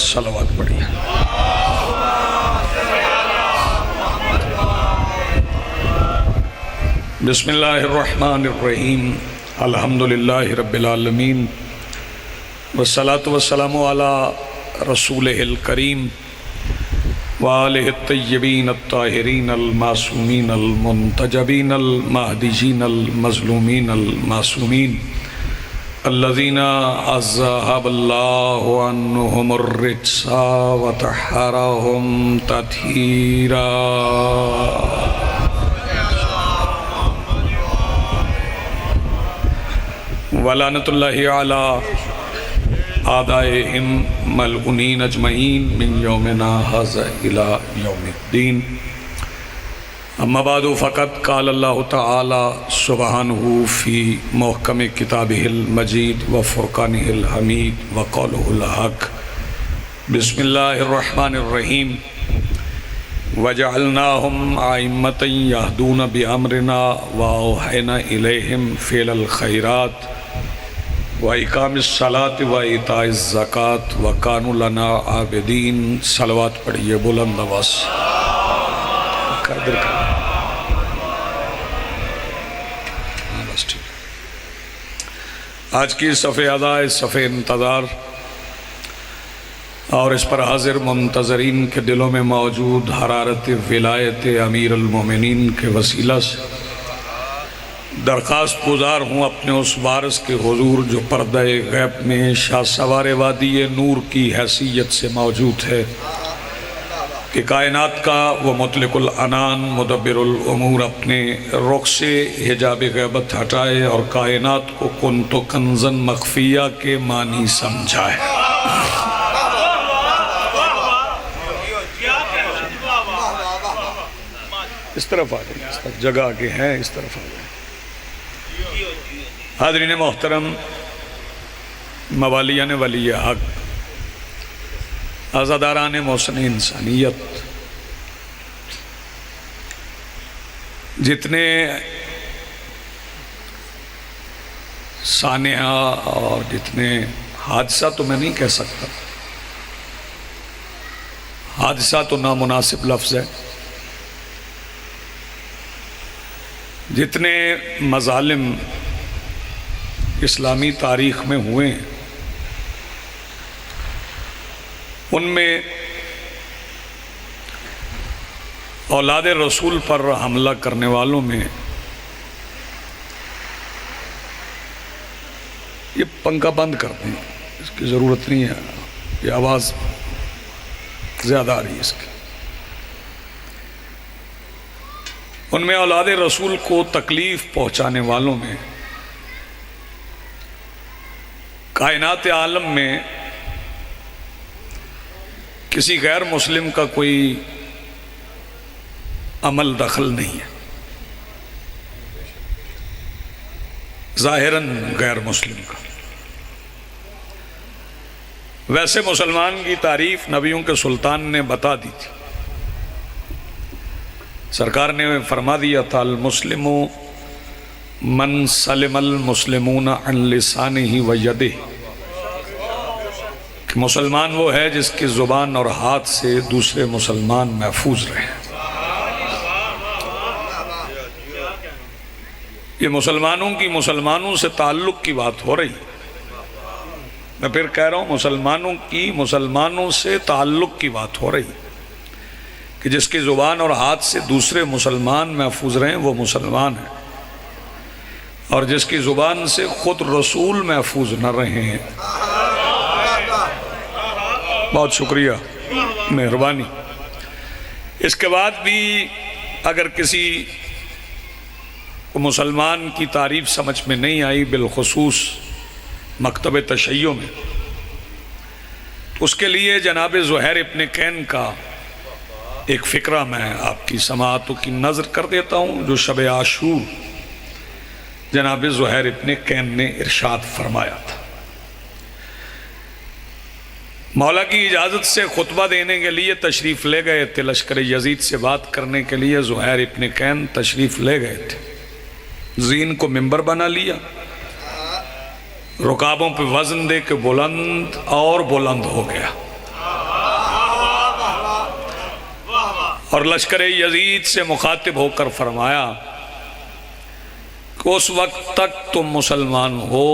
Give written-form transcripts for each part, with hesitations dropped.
صلوات پڑھیے۔ بسم اللہ الرحمن الرحیم، الحمدللہ رب العالمین، والصلاة والسلام علی رسولہ الکریم وآلہ الطیبین الطاہرین المعصومین المنتجبین المہدیین المظلومین المعصومین الذین اذہب اللہ عنہم الرجس وطہرہم تطہیرا۔ ولعنت اللہ علی آدائہم ملعونین اجمعین من یومنا ھذا الی یوم الدین۔ اما بعد فقد قال اللہ تعالی سبحانہ فی محکم کتابہ المجید وفرقانہ الحمید وقولہ الحق۔ بسم اللہ الرحمن الرحیم۔ وجعلناہم ائمۃ یہدون بامرنا واوحینا الیہم فعل الخیرات وَإِقَامِ الصَّلَاةِ وَإِيتَاءِ الزَّكَاةِ وَكَانُوا لَنَا عَابِدِينَ۔ صلوات پڑھیے بلند آواز۔ آج کی صف اداء صف انتظار اور اس پر حاضر منتظرین کے دلوں میں موجود حرارت ولایت امیر المومنین کے وسیلہ سے درخواست گزار ہوں اپنے اس وارث کے حضور جو پردہ غیب میں شاہ سوار وادی نور کی حیثیت سے موجود ہے کہ کائنات کا وہ مطلق العنان مدبر الامور اپنے رخ سے حجاب غیبت ہٹائے اور کائنات کو کنت کنزن مخفیہ کے معنی سمجھائے۔ اس طرف آ جائیں، اس طرف جگہ آگے ہیں، اس طرف آ جائیں۔ حاضرین محترم، موالیان ولی حق، عزاداران محسن انسانیت، جتنے سانحہ اور جتنے حادثہ تو میں نہیں کہہ سکتا، حادثہ تو نامناسب لفظ ہے، جتنے مظالم اسلامی تاریخ میں ہوئے ہیں ان میں اولاد رسول پر حملہ کرنے والوں میں یہ پنکھا بند کر دیں، اس کی ضرورت نہیں ہے، یہ آواز زیادہ آ رہی ہے اس کی۔ ان میں اولاد رسول کو تکلیف پہنچانے والوں میں کائنات عالم میں کسی غیر مسلم کا کوئی عمل دخل نہیں ہے، ظاہراً غیر مسلم کا۔ ویسے مسلمان کی تعریف نبیوں کے سلطان نے بتا دی تھی، سرکار نے فرما دیا تھا المسلم من سلم المسلمون عن لسانہ و یدہ، کہ مسلمان وہ ہے جس کی زبان اور ہاتھ سے دوسرے مسلمان محفوظ رہے۔ یہ مسلمانوں کی مسلمانوں سے تعلق کی بات ہو رہی، میں پھر کہہ رہا ہوں مسلمانوں کی مسلمانوں سے تعلق کی بات ہو رہی کہ جس کی زبان اور ہاتھ سے دوسرے مسلمان محفوظ رہیں وہ مسلمان ہے، اور جس کی زبان سے خود رسول محفوظ نہ رہے ہیں۔ بہت شکریہ، مہربانی۔ اس کے بعد بھی اگر کسی مسلمان کی تعریف سمجھ میں نہیں آئی، بالخصوص مکتب تشیع میں، اس کے لیے جناب زہیر ابن کین کا ایک فقرہ میں آپ کی سماعتوں کی نظر کر دیتا ہوں، جو شب عاشور جناب زہیر ابن کین نے ارشاد فرمایا تھا۔ مولا کی اجازت سے خطبہ دینے کے لیے تشریف لے گئے تھے، لشکر یزید سے بات کرنے کے لیے زہیر ابن کین تشریف لے گئے تھے، زین کو منبر بنا لیا، رکابوں پہ وزن دے کے بلند اور بلند ہو گیا۔ اور لشکر یزید سے مخاطب ہو کر فرمایا کہ اس وقت تک تم مسلمان ہو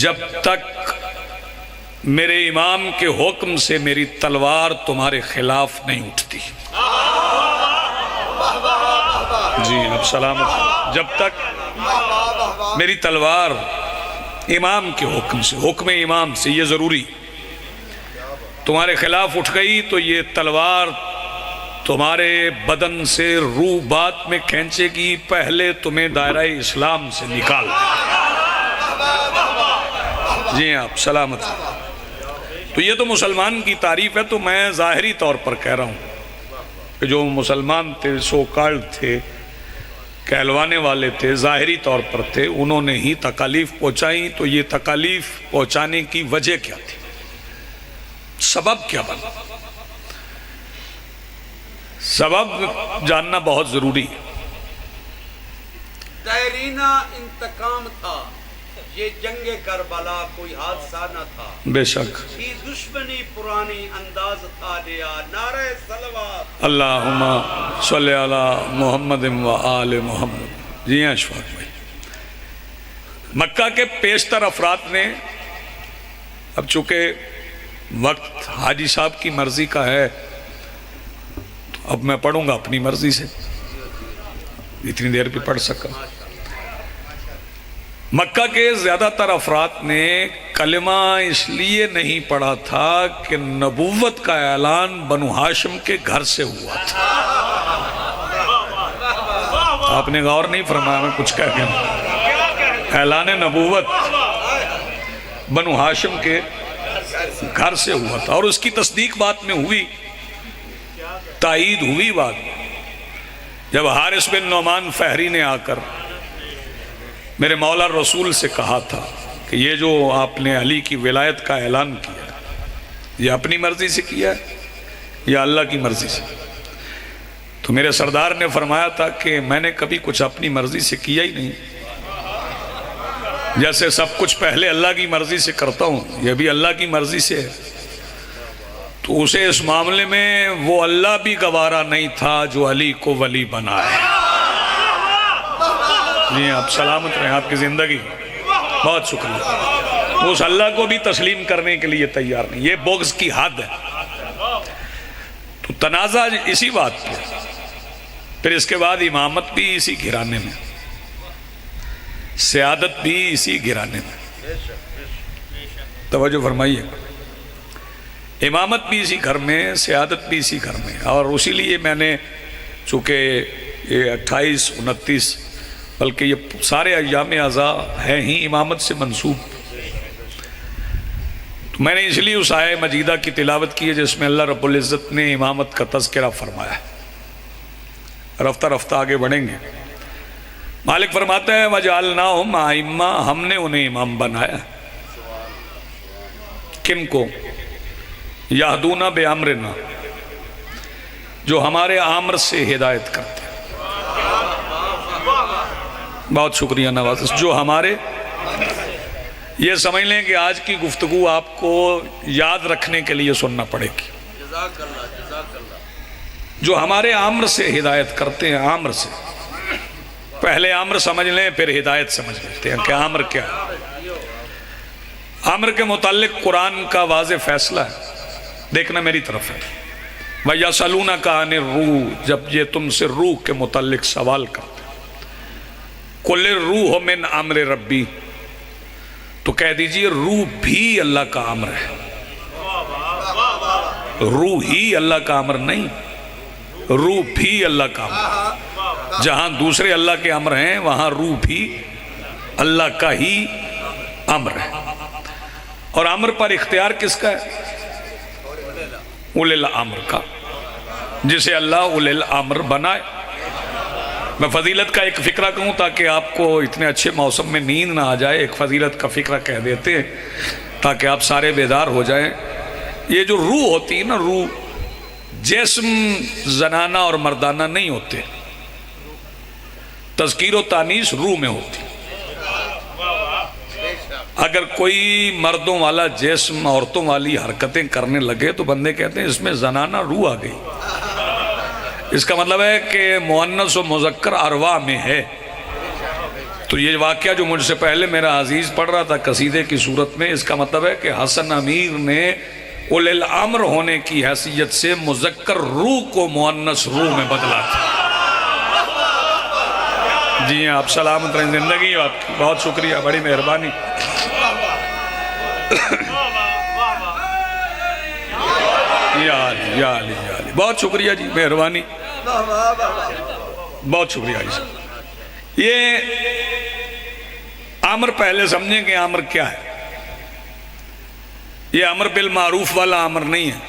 جب تک میرے امام کے حکم سے میری تلوار تمہارے خلاف نہیں اٹھتی. جی اب سلامت. جب تک میری تلوار امام کے حکم سے، حکم امام سے، یہ ضروری، تمہارے خلاف اٹھ گئی تو یہ تلوار تمہارے بدن سے روح بات میں کھینچے گی، پہلے تمہیں دائرہ اسلام سے نکال. جی آپ سلامت. تو یہ تو مسلمان کی تعریف ہے، تو میں ظاہری طور پر کہہ رہا ہوں کہ جو مسلمان تھے، سو کالڈ تھے، کہلوانے والے تھے، ظاہری طور پر تھے، انہوں نے ہی تکالیف پہنچائیں. تو یہ تکالیف پہنچانے کی وجہ کیا تھی؟ سبب کیا بنا؟ سبب جاننا بہت ضروری ہے. دیرینہ انتقام تھا، یہ جنگ کربلا کوئی حادثہ نہ تھا. بے شک. یہ دشمنی پرانی انداز تھا دیا. نعرہ صلوات. اللہم صلی علی محمد و آل محمد. جی ہاں اشفاق بھائی. مکہ کے پیشتر افراد نے، اب چونکہ وقت حاجی صاحب کی مرضی کا ہے تو اب میں پڑھوں گا اپنی مرضی سے، اتنی دیر بھی پڑھ سکا. مکہ کے زیادہ تر افراد نے کلمہ اس لیے نہیں پڑھا تھا کہ نبوت کا اعلان بنو ہاشم کے گھر سے ہوا تھا. آپ نے غور نہیں فرمایا میں کچھ کہہ گیا. اعلان نبوت بنو ہاشم کے گھر سے ہوا تھا، اور اس کی تصدیق بات میں ہوئی، تائید ہوئی بات جب حارث بن نعمان فہری نے آ کر میرے مولا رسول سے کہا تھا کہ یہ جو آپ نے علی کی ولایت کا اعلان کیا یہ اپنی مرضی سے کیا ہے یا اللہ کی مرضی سے؟ تو میرے سردار نے فرمایا تھا کہ میں نے کبھی کچھ اپنی مرضی سے کیا ہی نہیں، جیسے سب کچھ پہلے اللہ کی مرضی سے کرتا ہوں، یہ بھی اللہ کی مرضی سے ہے. تو اسے اس معاملے میں وہ اللہ بھی گوارا نہیں تھا جو علی کو ولی بنائے. جی آپ سلامت رہیں، آپ کی زندگی. بہت شکریہ. اس اللہ کو بھی تسلیم کرنے کے لیے تیار نہیں، یہ بغض کی حد ہے. تو تنازع اسی بات پہ. پھر اس کے بعد امامت بھی اسی گھرانے میں، سیادت بھی اسی گھرانے میں. توجہ فرمائیے. امامت بھی اسی گھر میں، سیادت بھی اسی گھر میں. اور اسی لیے میں نے، چونکہ یہ 28 29 بلکہ یہ سارے ایام اعزاء ہیں ہی امامت سے منسوب، تو میں نے اس لیے اس آیہ مجیدہ کی تلاوت کی ہے جس میں اللہ رب العزت نے امامت کا تذکرہ فرمایا ہے. رفتہ رفتہ آگے بڑھیں گے. مالک فرماتا ہے وَجَعَلْنَاهُمْ أَئِمَّةً، ہم نے انہیں امام بنایا. کن کو؟ یہدون بِأَمْرِنَا، جو ہمارے امر سے ہدایت کرتے ہیں. بہت شکریہ نواز. جو ہمارے، یہ سمجھ لیں کہ آج کی گفتگو آپ کو یاد رکھنے کے لیے سننا پڑے گی. جزاک اللہ، جزاک اللہ. جو ہمارے امر سے ہدایت کرتے ہیں. امر سے پہلے امر سمجھ لیں پھر ہدایت سمجھ لیتے ہیں کہ امر کیا ہے. امر کے متعلق قرآن کا واضح فیصلہ ہے. دیکھنا میری طرف ہے. وَيَسْأَلُونَكَ عَنِ الرُّوحِ، جب یہ تم سے روح کے متعلق سوال کرتے قُلِ الرُّوحُ مِنْ أَمْرِ رَبِّي، تو کہہ دیجئے روح بھی اللہ کا امر ہے. روح ہی اللہ کا امر نہیں، روح بھی اللہ کا امر. جہاں دوسرے اللہ کے امر ہیں وہاں روح بھی اللہ کا ہی امر ہے. اور امر پر اختیار کس کا ہے؟ اولی الامر کا، جسے اللہ اولی الامر بنائے. میں فضیلت کا ایک فقرہ کہوں تاکہ آپ کو اتنے اچھے موسم میں نیند نہ آ جائے. ایک فضیلت کا فقرہ کہہ دیتے ہیں تاکہ آپ سارے بیدار ہو جائیں. یہ جو روح ہوتی ہے نا، روح جسم زنانہ اور مردانہ نہیں ہوتے. تذکیر و تانیث روح میں ہوتی. اگر کوئی مردوں والا جسم عورتوں والی حرکتیں کرنے لگے تو بندے کہتے ہیں اس میں زنانہ روح آ گئی. اس کا مطلب ہے کہ مؤنث و مذکر ارواح میں ہے. تو یہ واقعہ جو مجھ سے پہلے میرا عزیز پڑھ رہا تھا قصیدے کی صورت میں، اس کا مطلب ہے کہ حسن امیر نے اولی الامر ہونے کی حیثیت سے مذکر روح کو مؤنث روح میں بدلا تھا. جی آپ سلامت رہیں، زندگی آپ کی. بہت شکریہ، بڑی مہربانی. یا علی یا علی یا علی، بہت شکریہ جی، مہربانی، بہت شکریہ جی. یہ امر پہلے سمجھیں کہ امر کیا ہے. یہ امر بالمعروف والا امر نہیں ہے،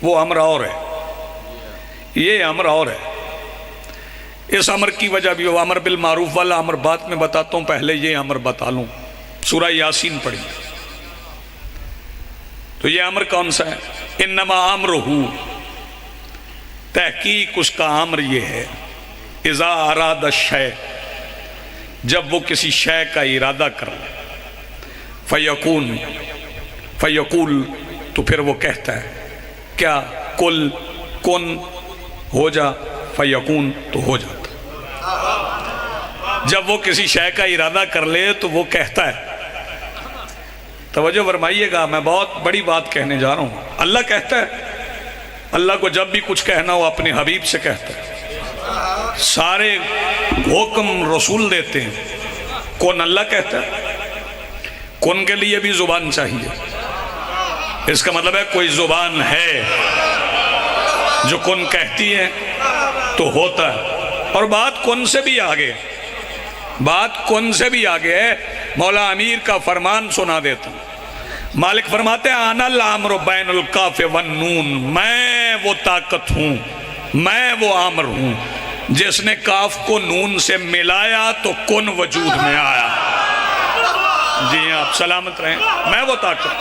وہ امر اور ہے. یہ امر اور ہے. اس امر کی وجہ بھی وہ امر بالمعروف والا امر بعد میں بتاتا ہوں، پہلے یہ امر بتا لوں. سورہ یاسین پڑھی تو یہ امر کون سا ہے؟ انما امرہ، تحقیق اس کا امر یہ ہے، اذا اراد الشیء، جب وہ کسی شے کا ارادہ کر لے، فیکون، فیقول، تو پھر وہ کہتا ہے کیا؟ کل، کن، ہو جا، فیکون، تو ہو جاتا. جب وہ کسی شے کا ارادہ کر لے تو وہ کہتا ہے. توجہ فرمائیے گا، میں بہت بڑی بات کہنے جا رہا ہوں. اللہ کہتا ہے. اللہ کو جب بھی کچھ کہنا ہو اپنے حبیب سے کہتا ہے. سارے حکم رسول دیتے ہیں. کون اللہ کہتا ہے. کون کے لیے بھی زبان چاہیے. اس کا مطلب ہے کوئی زبان ہے جو کن کہتی ہے تو ہوتا ہے. اور بات کن سے بھی آگے، بات کن سے بھی آگے ہے. مولا امیر کا فرمان سنا دیتا ہوں. مالک فرماتے ہیں انا الامر بین القاف والنون، میں وہ طاقت ہوں، میں وہ امر ہوں جس نے کاف کو نون سے ملایا تو کن وجود میں آیا. جی آپ سلامت رہیں. میں وہ طاقت،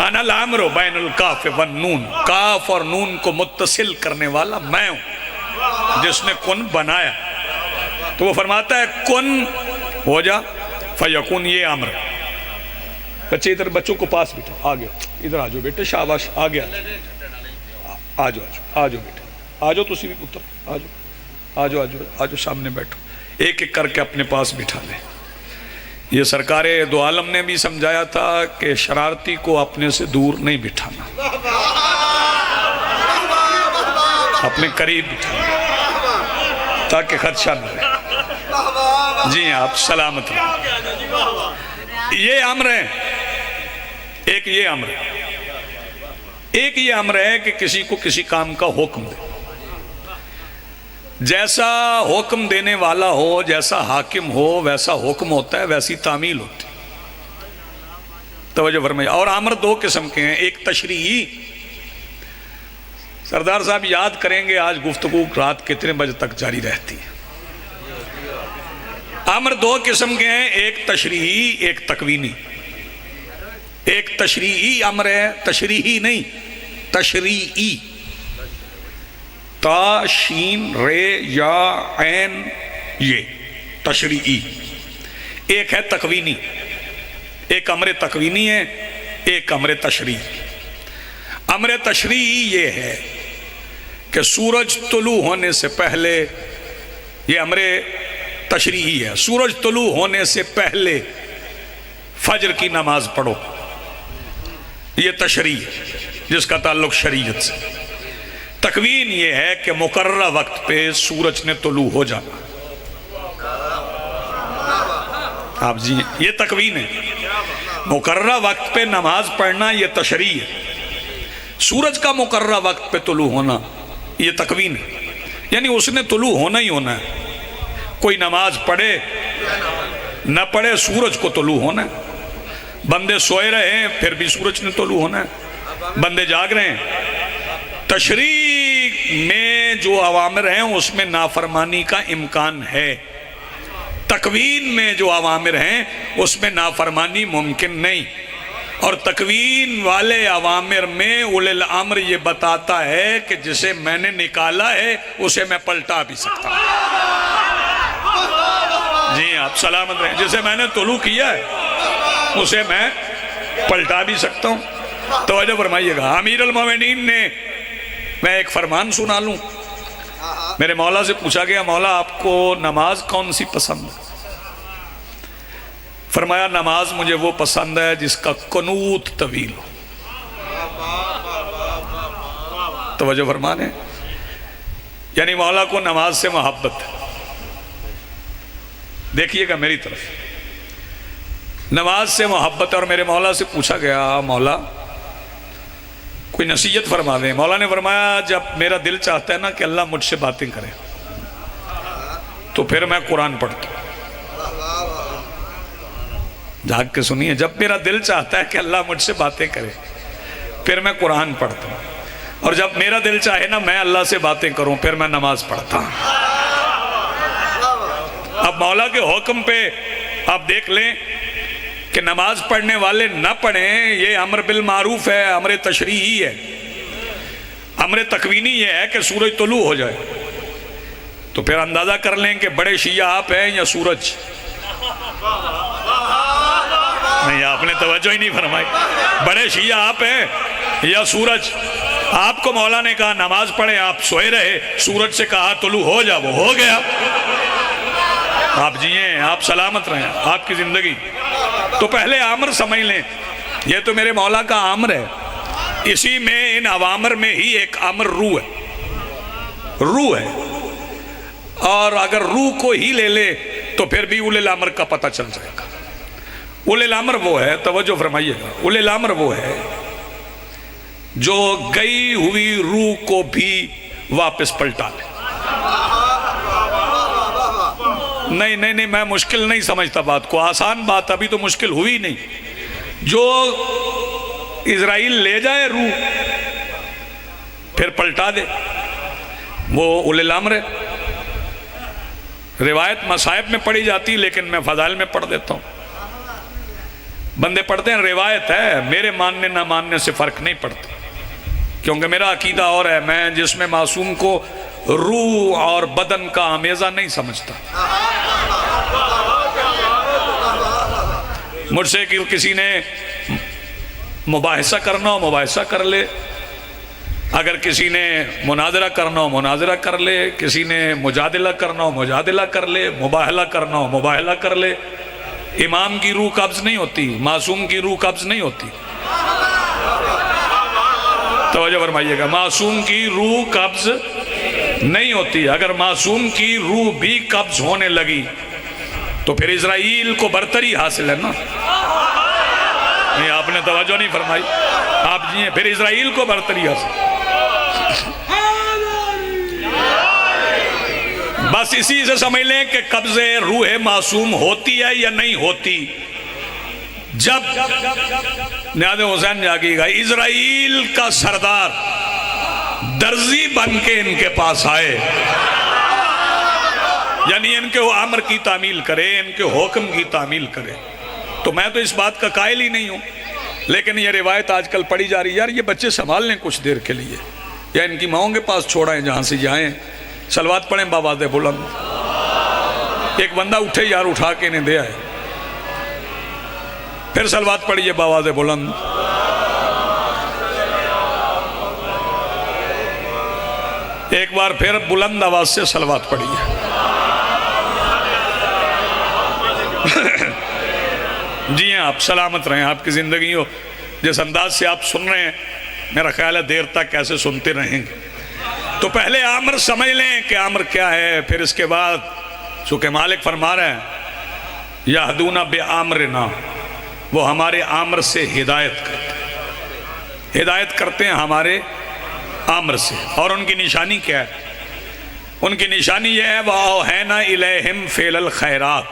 انا الامر بین القاف والنون، کاف اور نون کو متصل کرنے والا میں ہوں جس نے کن بنایا. تو وہ فرماتا ہے کن ہو جا، فیکون. یہ امر. بچے ادھر بچوں کو پاس بیٹھو، آگے ادھر آ جاؤ بیٹے، شاباش، آگے آ جاؤ، آ جاؤ بیٹے، آ جاؤ. تسی بھی پتر آ جاؤ، آ جاؤ، آ جاؤ، سامنے بیٹھو. ایک ایک کر کے اپنے پاس بٹھا لیں. یہ سرکار دو عالم نے بھی سمجھایا تھا کہ شرارتی کو اپنے سے دور نہیں بٹھانا، اپنے قریب بٹھانا تاکہ خدشہ نہ رہے. جی آپ سلامت رہیں. یہ امر ہے. ایک یہ امر ہے، ایک یہ امر ہے کہ کسی کو کسی کام کا حکم دے. جیسا حکم دینے والا ہو، جیسا حاکم ہو، ویسا حکم ہوتا ہے، ویسی تعمیل ہوتی. توجہ فرمائیے. اور امر دو قسم کے ہیں. ایک تشریعی. سردار صاحب یاد کریں گے آج گفتگو رات کتنے بجے تک جاری رہتی ہے. امر دو قسم کے ہیں، ایک تشریعی، ایک تکوینی. ایک تشریعی امر ہے، تشریعی نہیں، تشریعی. تا شین رے یا عین، یہ تشریعی. ایک ہے تکوینی. ایک امر تکوینی ہے، ایک امر تشریعی. امر تشریعی یہ ہے کہ سورج طلوع ہونے سے پہلے، یہ امر تشریعی ہے، سورج طلوع ہونے سے پہلے فجر کی نماز پڑھو. یہ تشریع جس کا تعلق شریعت سے. تکوین یہ ہے کہ مقررہ وقت پہ سورج نے طلوع ہو جانا. آپ جی یہ تکوین ہے. مقررہ وقت پہ نماز پڑھنا یہ تشریع ہے. سورج کا مقررہ وقت پہ طلوع ہونا یہ تکوین ہے. یعنی اس نے طلوع ہونا ہی ہونا ہے. کوئی نماز پڑھے نہ پڑھے سورج کو طلوع ہونا ہے. بندے سوئے رہے ہیں پھر بھی سورج نے طلوع ہونا ہے. بندے جاگ رہے ہیں. تشریع میں جو اوامر ہیں اس میں نافرمانی کا امکان ہے. تکوین میں جو اوامر ہیں اس میں نافرمانی ممکن نہیں. اور تکوین والے اوامر میں اولی الامر یہ بتاتا ہے کہ جسے میں نے نکالا ہے اسے میں پلٹا بھی سکتا ہوں. جی آپ آپ سلامت رہیں. جسے میں نے طلوع کیا ہے اسے میں پلٹا بھی سکتا ہوں. توجہ فرمائیے گا. امیر المومنین نے، میں ایک فرمان سنا لوں. میرے مولا سے پوچھا گیا مولا آپ کو نماز کون سی پسند ہے؟ فرمایا نماز مجھے وہ پسند ہے جس کا قنوت طویل ہو. توجہ فرمانے، یعنی مولا کو نماز سے محبت ہے. دیکھیے گا میری طرف، نماز سے محبت ہے. اور میرے مولا سے پوچھا گیا مولا کوئی نصیحت فرما دیں. مولا نے فرمایا جب میرا دل چاہتا ہے نا کہ اللہ مجھ سے باتیں کرے تو پھر میں قرآن پڑھتا ہوں. جاگ کے سنیے، جب میرا دل چاہتا ہے کہ اللہ مجھ سے باتیں کرے پھر میں قرآن پڑھتا ہوں. اور جب میرا دل چاہے نا میں اللہ سے باتیں کروں پھر میں نماز پڑھتا ہوں. اب مولا کے حکم پہ آپ دیکھ لیں کہ نماز پڑھنے والے نہ پڑھیں، یہ امر بالمعروف ہے، امر تشریعی ہے. امر تکوینی یہ ہے کہ سورج طلوع ہو جائے تو پھر اندازہ کر لیں کہ بڑے شیعہ آپ ہیں یا سورج. نہیں، آپ نے توجہ ہی نہیں فرمائی. بڑے شیعہ آپ ہیں یا سورج. آپ کو مولا نے کہا نماز پڑھیں، آپ سوئے رہے. سورج سے کہا طلوع ہو جا، وہ ہو گیا. آپ جئیں، آپ سلامت رہیں، آپ کی زندگی. تو پہلے آمر سمجھ لیں، یہ تو میرے مولا کا آمر ہے. اسی میں ان اوامر میں ہی ایک آمر روح ہے. روح ہے، اور اگر روح کو ہی لے لے تو پھر بھی اولی الامر کا پتہ چل جائے گا. اولی الامر وہ ہے، توجہ فرمائیے گا، اولی الامر وہ ہے جو گئی ہوئی روح کو بھی واپس پلٹا لے. نہیں میں مشکل نہیں سمجھتا بات کو، آسان بات، ابھی تو مشکل ہوئی نہیں. جو اسرائیل لے جائے روح پھر پلٹا دے، وہ اولی الامر ہے. روایت مصائب میں پڑھی جاتی لیکن میں فضائل میں پڑھ دیتا ہوں. بندے پڑھتے ہیں روایت ہے، میرے ماننے نہ ماننے سے فرق نہیں پڑتا، کیونکہ میرا عقیدہ اور ہے. میں جس میں معصوم کو روح اور بدن کا آمیزہ نہیں سمجھتا. مجھ سے کسی نے مباحثہ کرنا ہو مباحثہ کر لے، اگر کسی نے مناظرہ کرنا ہو مناظرہ کر لے، کسی نے مجادلہ کرنا ہو مجادلہ کر لے، مباہلہ کرنا ہو مباہلہ کر لے. امام کی روح قبض نہیں ہوتی، معصوم کی روح قبض نہیں ہوتی. توجہ فرمائیے گا، معصوم کی روح قبض نہیں ہوتی. اگر معصوم کی روح بھی قبض ہونے لگی تو پھر اسرائیل کو برتری حاصل ہے نا. نہیں، آپ نے توجہ نہیں فرمائی. آپ جی پھر اسرائیل کو برتری حاصل. بس اسی سے سمجھ لیں کہ قبض روح معصوم ہوتی ہے یا نہیں ہوتی. جب نیاز حسین جاگی گا، اسرائیل کا سردار درزی بن کے ان کے پاس آئے، یعنی ان کے امر کی تعمیل کرے، ان کے حکم کی تعمیل کرے، تو میں تو اس بات کا قائل ہی نہیں ہوں. لیکن یہ روایت آج کل پڑھی جا رہی ہے، یار یہ بچے سنبھال لیں کچھ دیر کے لیے، یا ان کی ماؤں کے پاس چھوڑائیں جہاں سے جائیں. صلوات پڑھیں باواز بلند. ایک بندہ اٹھے یار، اٹھا کے انہیں دے آئے. پھر صلوات پڑھیے باواز بلند. ایک بار پھر بلند آواز سے صلوات پڑھیے. جی ہاں، آپ سلامت رہیں، آپ کی زندگی ہو. جس انداز سے آپ سن رہے ہیں میرا خیال ہے دیر تک کیسے سنتے رہیں گے. تو پہلے آمر سمجھ لیں کہ آمر کیا ہے، پھر اس کے بعد چونکہ مالک فرما رہے ہیں یہدون بآمرنا، وہ ہمارے آمر سے ہدایت کرتے ہیں. ہدایت کرتے ہیں ہمارے آمر سے. اور ان کی نشانی کیا ہے؟ ان کی نشانی یہ ہے وَأَوْحَيْنَا إِلَيْهِمْ فِعْلَ الْخَيْرَاتِ،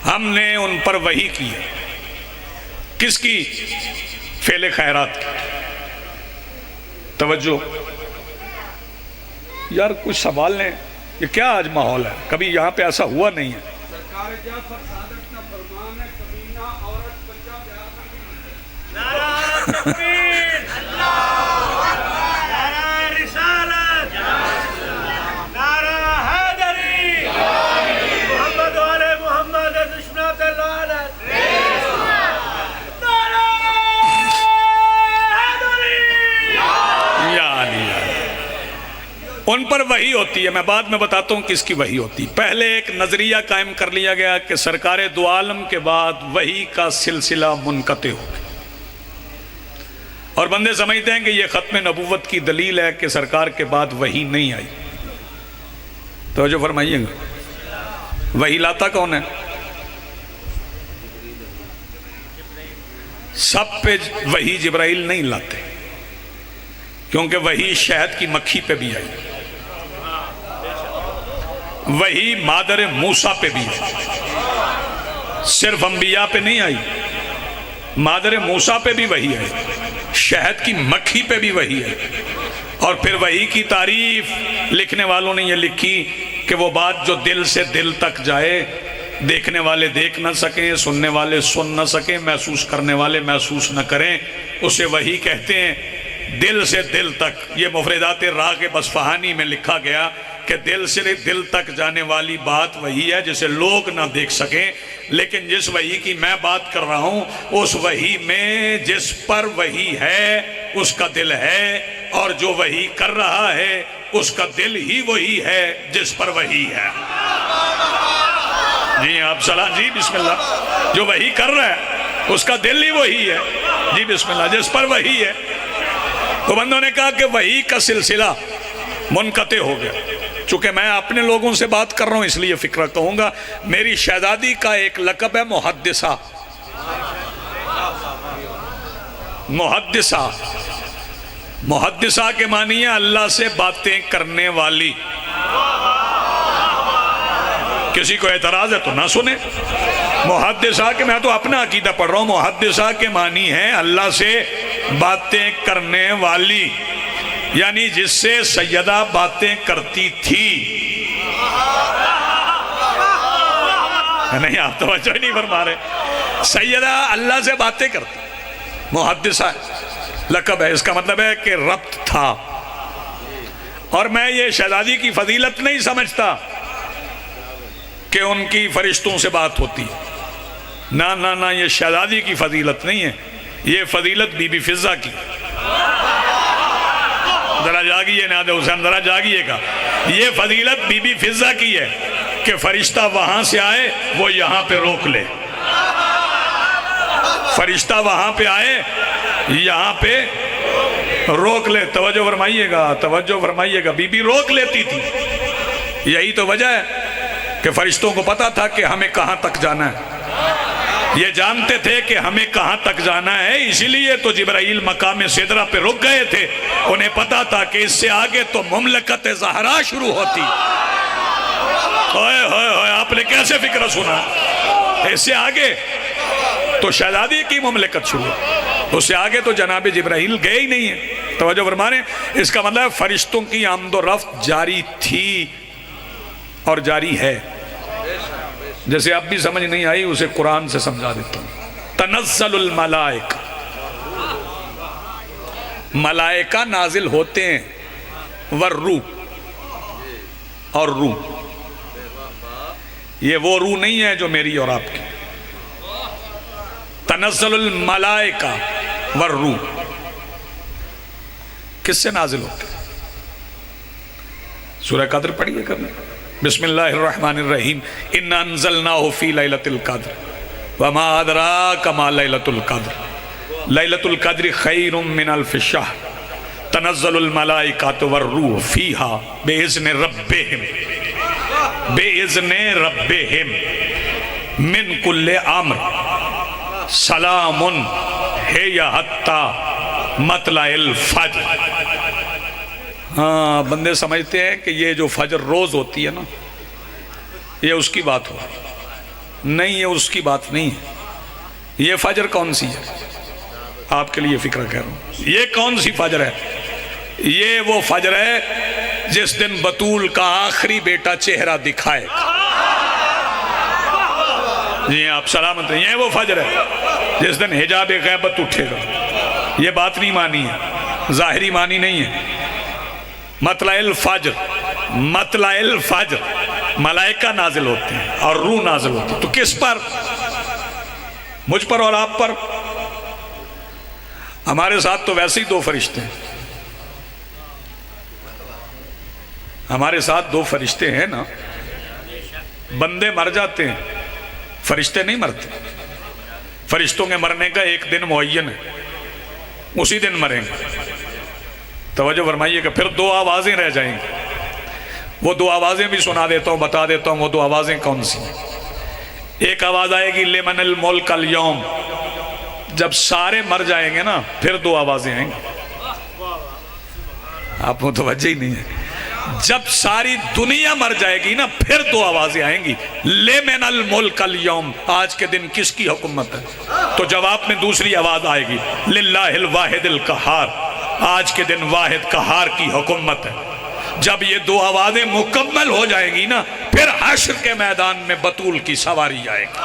ہم نے ان پر وحی کی ہے. کس کی؟ فعل خیرات کی. توجہ یار، کچھ سوال لیں. یہ کیا آج ماحول ہے؟ کبھی یہاں پہ ایسا ہوا نہیں ہے. سرکار جعفر صادق کا فرمان ہے کمینہ عورت بچہ پیار نعرہ تکبیر، نعرہ رسالت، نعرہ حیدری، محمد علیہ ان پر وحی ہوتی ہے. میں بعد میں بتاتا ہوں کس کی وحی ہوتی. پہلے ایک نظریہ قائم کر لیا گیا کہ سرکار دو عالم کے بعد وحی کا سلسلہ منقطع ہو گیا، اور بندے سمجھتے ہیں کہ یہ ختم نبوت کی دلیل ہے کہ سرکار کے بعد وحی نہیں آئی. توجہ فرمائیے گا، وحی لاتا کون ہے؟ سب پہ وحی جبرائیل نہیں لاتے، کیونکہ وحی شہد کی مکھی پہ بھی آئی، وحی مادر موسیٰ پہ بھی آئی، صرف انبیاء پہ نہیں آئی. مادر موسیٰ پہ بھی وحی آئی، شہد کی مکھی پہ بھی وحی آئی. اور پھر وحی کی تعریف لکھنے والوں نے یہ لکھی کہ وہ بات جو دل سے دل تک جائے، دیکھنے والے دیکھ نہ سکیں، سننے والے سن نہ سکیں، محسوس کرنے والے محسوس نہ کریں، اسے وحی کہتے ہیں. دل سے دل تک، یہ مفردات راغب اصفہانی میں لکھا گیا کہ دل سے دل تک جانے والی بات وحی ہے جسے لوگ نہ دیکھ سکیں، لیکن جس وحی کی میں بات کر رہا ہوں اس وحی میں جس پر وحی ہے اس کا دل ہے، اور جو وحی کر رہا ہے اس کا دل ہی وہی ہے جس پر وحی ہے. جی آپ سلام، جی بسم اللہ. جو وحی کر رہا ہے اس کا دل ہی وہی ہے، جی بسم اللہ، جس پر وحی ہے. تو بندوں نے کہا کہ وحی کا سلسلہ منقطع ہو گیا. چونکہ میں اپنے لوگوں سے بات کر رہا ہوں اس لیے فکرہ کہوں گا. میری شہزادی کا ایک لقب ہے محدثہ. محدثہ، محدثہ کے معنی ہے اللہ سے باتیں کرنے والی. کسی کو اعتراض ہے تو نہ سنے. محدثہ کے، میں تو اپنا عقیدہ پڑھ رہا ہوں، محدثہ کے معنی ہے اللہ سے باتیں کرنے والی، یعنی جس سے سیدہ باتیں کرتی تھی. نہیں آپ توجہ نہیں فرما رہے. سیدہ اللہ سے باتیں کرتی، محدثہ لقب ہے. اس کا مطلب ہے کہ ربط تھا. اور میں یہ شہزادی کی فضیلت نہیں سمجھتا کہ ان کی فرشتوں سے بات ہوتی. نہ نہ نہ، یہ شہزادی کی فضیلت نہیں ہے، یہ فضیلت بی بی فضہ کی. ذرا جاگیے نادر حسین، ذرا جاگیے گا. یہ فضیلت بی بی فضہ کی ہے کہ فرشتہ وہاں سے آئے وہ یہاں پہ روک لے. فرشتہ وہاں پہ آئے یہاں پہ روک لے. توجہ فرمائیے گا، توجہ فرمائیے گا. بی بی روک لیتی تھی. یہی تو وجہ ہے کہ فرشتوں کو پتا تھا کہ ہمیں کہاں تک جانا ہے. یہ جانتے تھے کہ ہمیں کہاں تک جانا ہے، اسی لیے تو جبرائیل مقام سدرہ پہ رک گئے تھے. انہیں پتا تھا کہ اس سے آگے تو مملکت زہرا شروع ہوتی. ہوئے ہوئے ہوئے، آپ نے کیسے فکر سنا؟ اس سے آگے تو شہزادی کی مملکت شروع، اس سے آگے تو جناب جبرائیل گئے ہی نہیں ہیں. توجہ فرمانے. اس کا مطلب فرشتوں کی آمد و رفت جاری تھی اور جاری ہے. جیسے اب بھی سمجھ نہیں آئی اسے قرآن سے سمجھا دیتا ہوں. تنزل الملائکہ، ملائکہ نازل ہوتے ہیں، والروح، اور روح. یہ وہ روح نہیں ہے جو میری اور آپ کی. تنزل الملائکہ والروح کس سے نازل ہوتے ہیں؟ سورہ قدر پڑھیے کرنے. بسم اللہ الرحمن الرحیم. اِنَّا أَنزَلْنَاهُ فِي لَيْلَةِ الْقَدْرِ وَمَا أَدْرَاكَ مَا لَيْلَةُ الْقَدْرِ لَيْلَةُ الْقَدْرِ خَيْرٌ مِّنَ أَلْفِ شَهْرٍ تَنَزَّلُ الْمَلَائِكَةُ وَالرُّوحُ فِيهَا بِإِذْنِ رَبِّهِمْ مِنْ كُلِّ أَمْرٍ سَلَامٌ هِيَ حَتَّى مَطْلَعِ الْفَجْرِ. ہاں، بندے سمجھتے ہیں کہ یہ جو فجر روز ہوتی ہے نا، یہ اس کی بات ہو. نہیں، یہ اس کی بات نہیں ہے. یہ فجر کون سی ہے؟ آپ کے لیے فکر کہہ رہا ہوں. یہ کون سی فجر ہے؟ یہ وہ فجر ہے جس دن بطول کا آخری بیٹا چہرہ دکھائے. جی آپ سلامت ہیں. یہ وہ فجر ہے جس دن حجاب غیبت اٹھے گا. یہ بات نہیں مانی ہے، ظاہری مانی نہیں ہے. مطلع الفجر، مطلع الفجر ملائکہ نازل ہوتے ہیں اور روح نازل ہوتی ہے. تو کس پر؟ مجھ پر اور آپ پر. ہمارے ساتھ تو ویسے ہی دو فرشتے ہیں. ہمارے ساتھ دو فرشتے ہیں نا، بندے مر جاتے ہیں، فرشتے نہیں مرتے. فرشتوں کے مرنے کا ایک دن معین ہے، اسی دن مریں گے. توجہ فرمائیے کہ پھر دو آوازیں رہ جائیں گی. وہ دو آوازیں بھی سنا دیتا ہوں، بتا دیتا ہوں وہ دو آوازیں کون سی ہیں. ایک آواز آئے گی لمن الملک اليوم، جب سارے مر جائیں گے نا پھر دو آوازیں آئیں گی. آپ متوجہ ہی نہیں ہے. جب ساری دنیا مر جائے گی نا پھر دو آوازیں آئیں گی لمن الملک اليوم، آج کے دن کس کی حکومت ہے؟ تو جواب میں دوسری آواز آئے گی للہ الواحد القہار، آج کے دن واحد قہار کی حکومت ہے. جب یہ دو آوازیں مکمل ہو جائیں گی نا پھر حشر کے میدان میں بطول کی سواری آئے گی.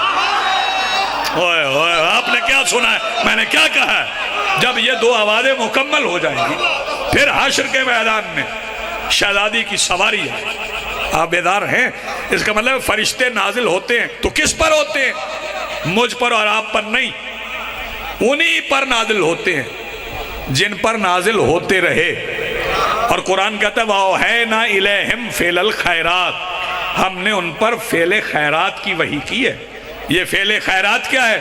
اوئے اوئے آپ نے کیا سنا ہے، میں نے کیا کہا ہے؟ جب یہ دو آوازیں مکمل ہو جائیں گی پھر حشر کے میدان میں شہزادی کی سواری ہے. آپ بیدار ہیں؟ اس کا مطلب فرشتے نازل ہوتے ہیں تو کس پر ہوتے ہیں؟ مجھ پر اور آپ پر نہیں، انہی پر نازل ہوتے ہیں جن پر نازل ہوتے رہے. اور قرآن کہتا ہے وَأَوْحَيْنَا إِلَيْهِمْ فِعْلَ الْخَيْرَاتِ، ہم نے ان پر فعل خیرات کی وحی کی ہے. یہ فعل خیرات کیا ہے؟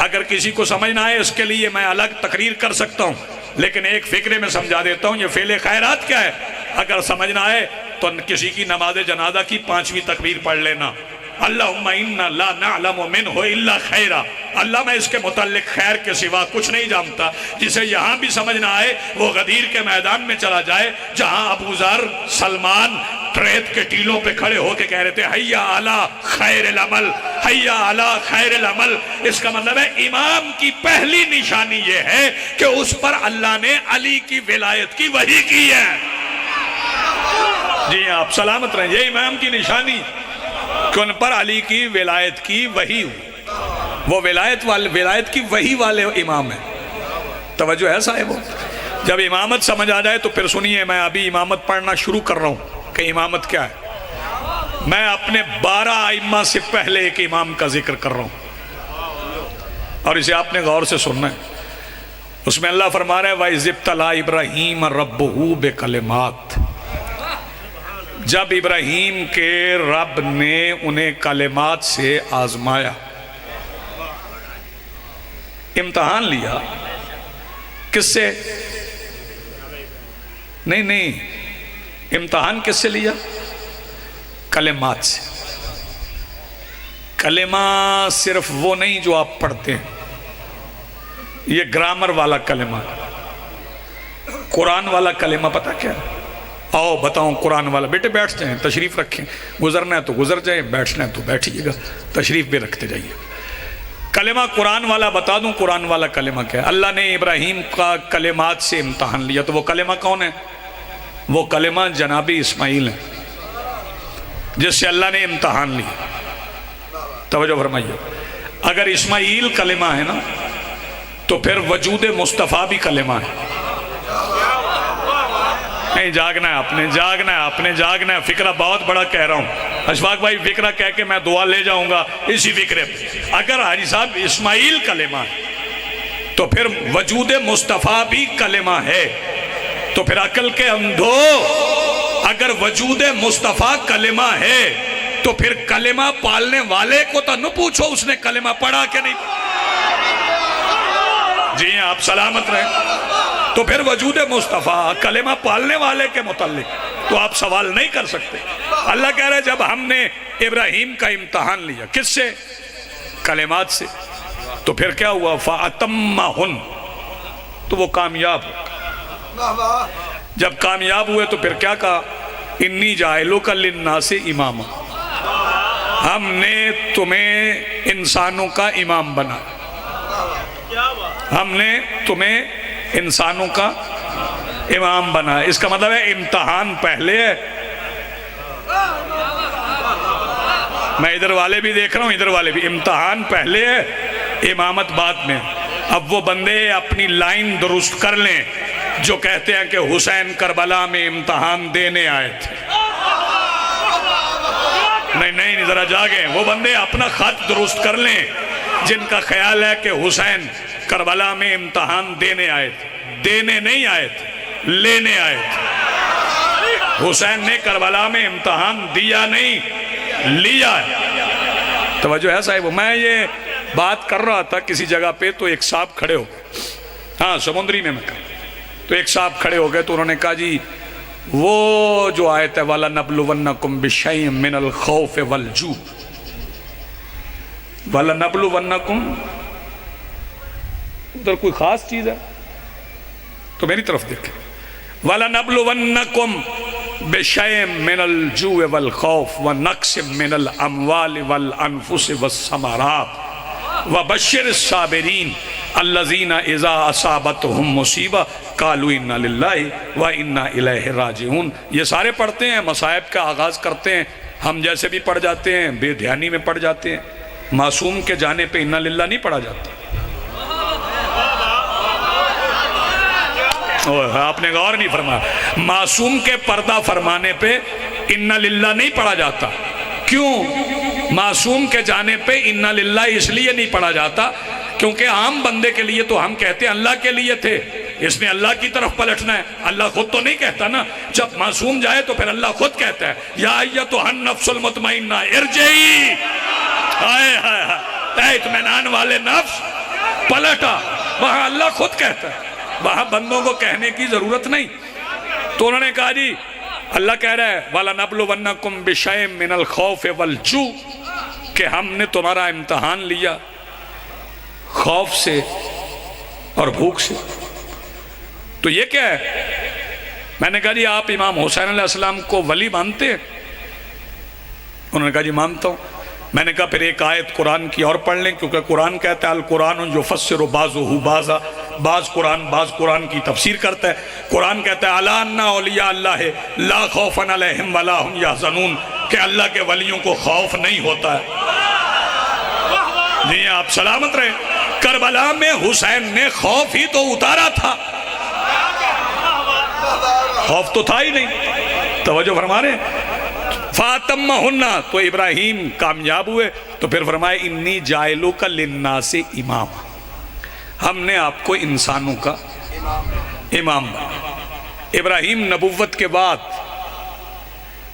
اگر کسی کو سمجھ نہ آئے اس کے لیے میں الگ تقریر کر سکتا ہوں، لیکن ایک فکرے میں سمجھا دیتا ہوں. یہ فعل خیرات کیا ہے؟ اگر سمجھ نہ آئے تو کسی کی نماز جنازہ کی 5ویں تکبیر پڑھ لینا، اللہم انا لا نعلم منہ الا خیرا، اللہ میں اس کے متعلق خیر کے سوا کچھ نہیں جانتا. جسے یہاں بھی سمجھ نہ آئے وہ غدیر کے میدان میں چلا جائے جہاں ابو ذر سلمان ریت کے ٹیلوں پہ کھڑے ہو کے کہہ رہے تھے حیا علی خیر العمل، حیا علی خیر العمل. اس کا مطلب ہے امام کی پہلی نشانی یہ ہے کہ اس پر اللہ نے علی کی ولایت کی وحی کی ہے. جی آپ سلامت رہیں، یہ امام کی نشانی کہ ان پر علی کی ولایت کی وحی ہوئی. وہ ولایت کی وحی والے امام ہیں. توجہ ہے صاحبوں؟ جب امامت سمجھ آ جائے تو پھر سنیے، میں ابھی امامت پڑھنا شروع کر رہا ہوں کہ امامت کیا ہے. میں اپنے 12 ائمہ سے پہلے ایک امام کا ذکر کر رہا ہوں اور اسے آپ نے غور سے سننا ہے. اس میں اللہ فرما رہا ہے وَإِذِ ابْتَلَىٰ إِبْرَاهِيمَ رَبُّهُ بِكَلِمَاتٍ، جب ابراہیم کے رب نے انہیں کلمات سے آزمایا، امتحان لیا. کس سے؟ نہیں، امتحان کس سے لیا؟ کلمات سے. کلمہ صرف وہ نہیں جو آپ پڑھتے ہیں، یہ گرامر والا کلمہ. قرآن والا کلمہ پتہ کیا ہے؟ آؤ بتاؤں قرآن والا. بیٹے بیٹھ جائیں، تشریف رکھیں، گزرنا ہے تو گزر جائیں، بیٹھنا ہے تو بیٹھیے گا، تشریف بھی رکھتے جائیے. کلمہ قرآن والا بتا دوں قرآن والا کلمہ کیا ہے. اللہ نے ابراہیم کا کلمات سے امتحان لیا، تو وہ کلمہ کون ہے؟ وہ کلمہ جناب اسماعیل ہے جس سے اللہ نے امتحان لیا. توجہ فرمائیے، اگر اسماعیل کلمہ ہے نا تو پھر وجود مصطفیٰ بھی کلمہ ہے. نہیں، جاگنا ہے آپ نے جاگنا ہے. فکرہ بہت بڑا کہہ رہا ہوں اشفاق بھائی، فکرہ کہہ کے میں دعا لے جاؤں گا اسی فکرے پہ. اگر حاجی صاحب اسماعیل کلمہ ہے تو پھر وجود مصطفیٰ بھی کلمہ ہے. تو پھر عقل کے اندھو، اگر وجود مصطفیٰ کلمہ ہے تو پھر کلمہ پالنے والے کو تو نہ پوچھو اس نے کلمہ پڑھا کہ نہیں. جی ہیں آپ سلامت رہیں. تو پھر وجود مصطفیٰ کلمہ پالنے والے کے متعلق تو آپ سوال نہیں کر سکتے. اللہ کہہ رہے جب ہم نے ابراہیم کا امتحان لیا، کس سے؟ کلمات سے. تو پھر کیا ہوا؟ فَأَتَمَّهُنْ، تو وہ کامیاب ہو. جب کامیاب ہوئے تو پھر کیا کہا؟ اِنِّی جَاعِلُکَ لِلنَّاسِ اماما، ہم نے تمہیں انسانوں کا امام بنا. ہم نے تمہیں انسانوں کا امام بنا. اس کا مطلب ہے امتحان پہلے ہے. میں ادھر والے بھی دیکھ رہا ہوں، ادھر والے بھی. امتحان پہلے ہے، امامت بعد میں. اب وہ بندے اپنی لائن درست کر لیں جو کہتے ہیں کہ حسین کربلا میں امتحان دینے آئے تھے. نہیں، ذرا جاگیں. وہ بندے اپنا خط درست کر لیں جن کا خیال ہے کہ حسین کربلا میں امتحان دینے آئے تھے. دینے نہیں آئے تھے، لینے آئے تھے. حسین نے کربلا میں امتحان دیا نہیں، لیا ہے۔ توجہ ہے صاحب، میں یہ بات کر رہا تھا کسی جگہ پہ تو ایک صاحب کھڑے ہو گئے، ہاں سمندری میں تو ایک صاحب کھڑے ہو گئے تو انہوں نے کہا جی وہ جو آیت ہے وَلَنَبْلُوَنَّكُمْ بِشَيْءٍ مِّنَ الْخَوْفِ وَالْجُوعِ، وَلَنَبْلُوَنَّكُمْ ادھر کوئی خاص چیز ہے تو میری طرف دیکھیں، وَلَنَبْلُوَنَّكُمْ بِشَيْءٍ مِّنَ الْجُوعِ وَالْخَوْفِ وَنَقْصٍ مِّنَ الْأَمْوَالِ وَالْأَنفُسِ وَالثَّمَرَاتِ وَبَشِّرِ الصَّابِرِينَ الَّذِينَ إِذَا أَصَابَتْهُمْ مُصِیبَةٌ قَالُوا إِنَّا لِلَّهِ وَإِنَّا إِلَيْهِ راجعون۔ یہ سارے پڑھتے ہیں، مصائب کا آغاز کرتے ہیں، ہم جیسے بھی پڑھ جاتے ہیں، بے دھیانی میں پڑھ جاتے ہیں، معصوم کے جانے پہ اِنَّا لِلَّهِ نہیں پڑھا جاتا۔ آپ نے غور نہیں فرمایا، معصوم کے پردہ فرمانے پہ اِنَّا لِلَّهِ نہیں پڑھا جاتا۔ کیوں؟ معصوم کے جانے پہ اِنَّا لِلَّهِ اس لیے نہیں پڑھا جاتا کیونکہ عام بندے کے لیے تو ہم کہتے ہیں اللہ کے لیے تھے، اس نے اللہ کی طرف پلٹنا ہے، اللہ خود تو نہیں کہتا نا، جب معصوم جائے تو پھر اللہ خود کہتا ہے یا ایتھا النفس المطمئنہ ارجعی، اے اطمینان والے نفس پلٹا، وہاں اللہ خود کہتا ہے، وہاں بندوں کو کہنے کی ضرورت نہیں۔ تو انہوں نے کہا جی اللہ کہہ رہا ہے وَلَنَبْلُوَنَّكُمْ بِشَيْءٍ مِّنَ الْخَوْفِ وَالْجُوعِ کہ ہم نے تمہارا امتحان لیا خوف سے اور بھوک سے۔ تو یہ کیا ہے؟ میں نے کہا جی آپ امام حسین علیہ السلام کو ولی مانتے ہیں؟ انہوں نے کہا جی مانتا ہوں۔ میں نے کہا پھر ایک آیت قرآن کی اور پڑھ لیں کیونکہ قرآن کہتا ہے القرآن یفسر بعضہ بعضا، بعض قرآن کی تفسیر کرتا ہے۔ قرآن کہتا ہے الا ان اولیاء اللہ لا خوف علیہم ولا هم یحزنون کہ اللہ کے ولیوں کو خوف نہیں ہوتا ہے۔ جی آپ سلامت رہے، کربلا میں حسین نے خوف ہی تو اتارا تھا، خوف تو تھا ہی نہیں۔ توجہ فرما رہے ہیں فَاتَمَّهُنَّ تو ابراہیم کامیاب ہوئے تو پھر فرمائے انی جائلُکَ لِلنَّاسِ امام، ہم نے آپ کو انسانوں کا امام بنا۔ ابراہیم نبوت کے بعد